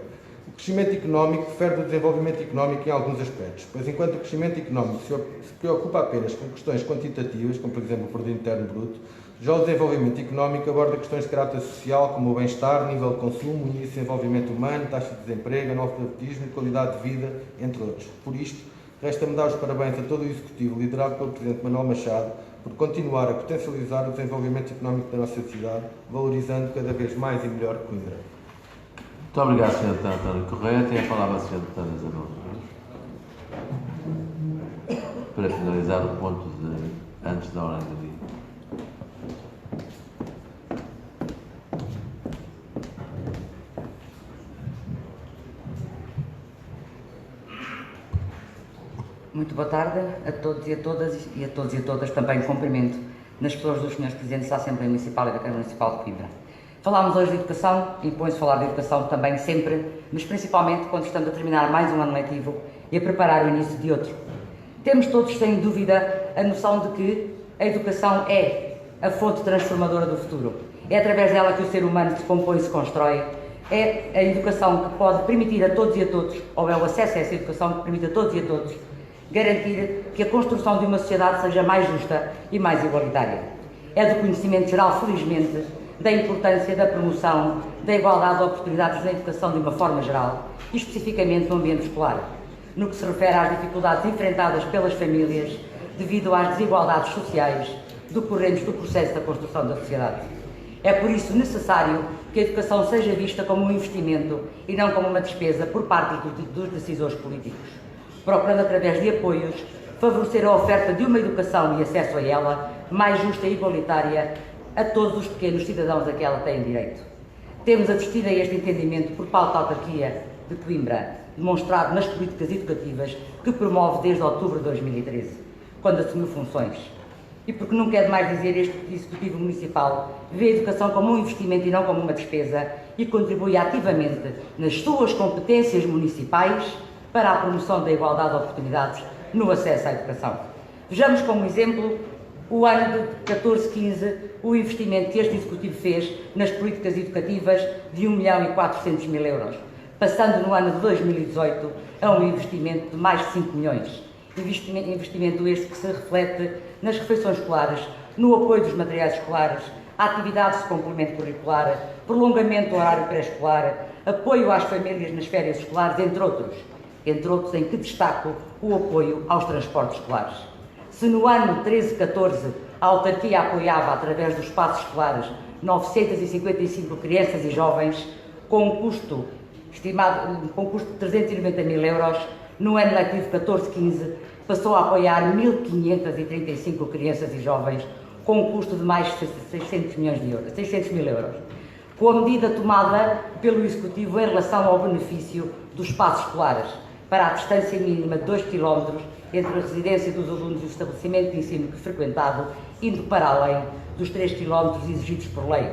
o crescimento económico difere do desenvolvimento económico em alguns aspectos, pois enquanto o crescimento económico se preocupa apenas com questões quantitativas, como por exemplo o produto interno bruto, já o desenvolvimento económico aborda questões de caráter social, como o bem-estar, nível de consumo, índice de desenvolvimento humano, taxa de desemprego, analfabetismo e qualidade de vida, entre outros. Por isto, resta-me dar os parabéns a todo o Executivo, liderado pelo Presidente Manuel Machado, por continuar a potencializar o desenvolvimento económico da nossa cidade, valorizando cada vez mais e melhor Coimbra.
Muito obrigado, Sr. Deputado António Correia. Tem a palavra a Sra. Deputada Isabel. Para finalizar o ponto antes da ordem do dia.
Muito boa tarde a todos e a todas, e a todos e a todas também cumprimento nas pessoas dos senhores Presidentes da Assembleia Municipal e da Câmara Municipal de Coimbra. Falámos hoje de educação, impõe-se falar de educação também sempre, mas principalmente quando estamos a terminar mais um ano letivo e a preparar o início de outro. Temos todos, sem dúvida, a noção de que a educação é a fonte transformadora do futuro. É através dela que o ser humano se compõe e se constrói. É a educação que pode permitir a todos e a todos, ou é o acesso a essa educação que permite a todos e a todos, garantir que a construção de uma sociedade seja mais justa e mais igualitária. É do conhecimento geral, felizmente, da importância da promoção da igualdade de oportunidades na educação de uma forma geral e especificamente no ambiente escolar, no que se refere às dificuldades enfrentadas pelas famílias devido às desigualdades sociais decorrentes do processo da construção da sociedade. É por isso necessário que a educação seja vista como um investimento e não como uma despesa por parte dos decisores políticos, procurando através de apoios favorecer a oferta de uma educação e acesso a ela mais justa e igualitária a todos os pequenos cidadãos a que ela tem direito. Temos assistido a este entendimento por parte da autarquia de Coimbra, demonstrado nas políticas educativas que promove desde outubro de 2013, quando assumiu funções. E porque não quer mais dizer, este Executivo Municipal vê a educação como um investimento e não como uma despesa e contribui ativamente nas suas competências municipais para a promoção da igualdade de oportunidades no acesso à educação. Vejamos como exemplo o ano de 14-15, o investimento que este Executivo fez nas políticas educativas de 1.400.000 euros, passando no ano de 2018 a um investimento de mais de 5 milhões. Investimento este que se reflete nas refeições escolares, no apoio dos materiais escolares, atividades de complemento curricular, prolongamento do horário pré-escolar, apoio às famílias nas férias escolares, entre outros em que destaco o apoio aos transportes escolares. Se no ano 13-14 a autarquia apoiava, através dos espaços escolares, 955 crianças e jovens, com um custo estimado, com um custo de 390.000 euros, no ano letivo 14-15 passou a apoiar 1.535 crianças e jovens, com um custo de mais de 600.000 euros. Com a medida tomada pelo Executivo em relação ao benefício dos espaços escolares, para a distância mínima de 2 km entre a residência dos alunos e o estabelecimento de ensino frequentado, indo para além dos 3 km exigidos por lei,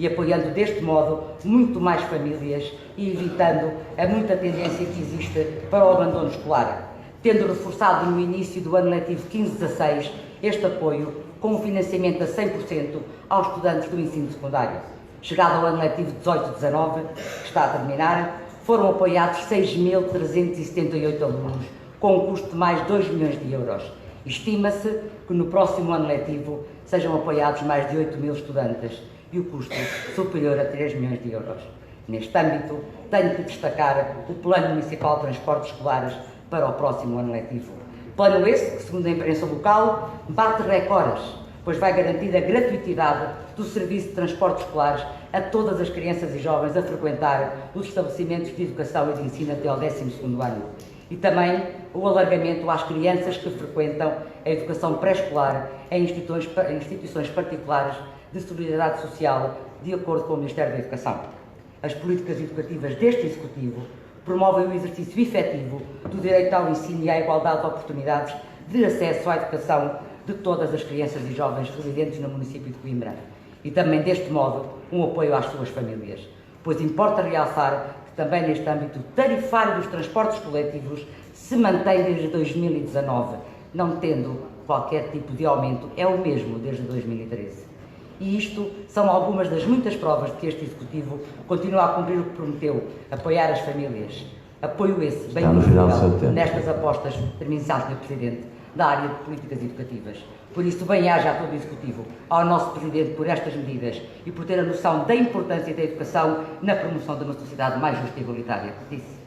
e apoiando deste modo muito mais famílias e evitando a muita tendência que existe para o abandono escolar, tendo reforçado no início do ano letivo 15-16 este apoio com um financiamento a 100% aos estudantes do ensino secundário. Chegado ao ano letivo 18-19, que está a terminar, foram apoiados 6.378 alunos, com um custo de mais 2 milhões de euros. Estima-se que no próximo ano letivo sejam apoiados mais de 8 mil estudantes e o custo superior a 3 milhões de euros. Neste âmbito, tenho que destacar o Plano Municipal de Transportes Escolares para o próximo ano letivo. Plano esse que, segundo a imprensa local, bate recordes, pois vai garantir a gratuitidade do serviço de transportes escolares a todas as crianças e jovens a frequentar os estabelecimentos de educação e de ensino até ao 12º ano. E também o alargamento às crianças que frequentam a educação pré-escolar em instituições particulares de solidariedade social, de acordo com o Ministério da Educação. As políticas educativas deste Executivo promovem o exercício efetivo do direito ao ensino e à igualdade de oportunidades de acesso à educação de todas as crianças e jovens residentes no município de Coimbra. E também, deste modo, um apoio às suas famílias. Pois importa realçar que também neste âmbito o tarifário dos transportes coletivos se mantém desde 2019, não tendo qualquer tipo de aumento, é o mesmo desde 2013. E isto são algumas das muitas provas de que este Executivo continua a cumprir o que prometeu, apoiar as famílias. Apoio esse, bem visível, nestas apostas, termino, Sr. Presidente, da área de políticas educativas. Por isso, bem-aja a todo o Executivo, ao nosso Presidente por estas medidas e por ter a noção da importância da educação na promoção de uma sociedade mais justa e igualitária. Disse.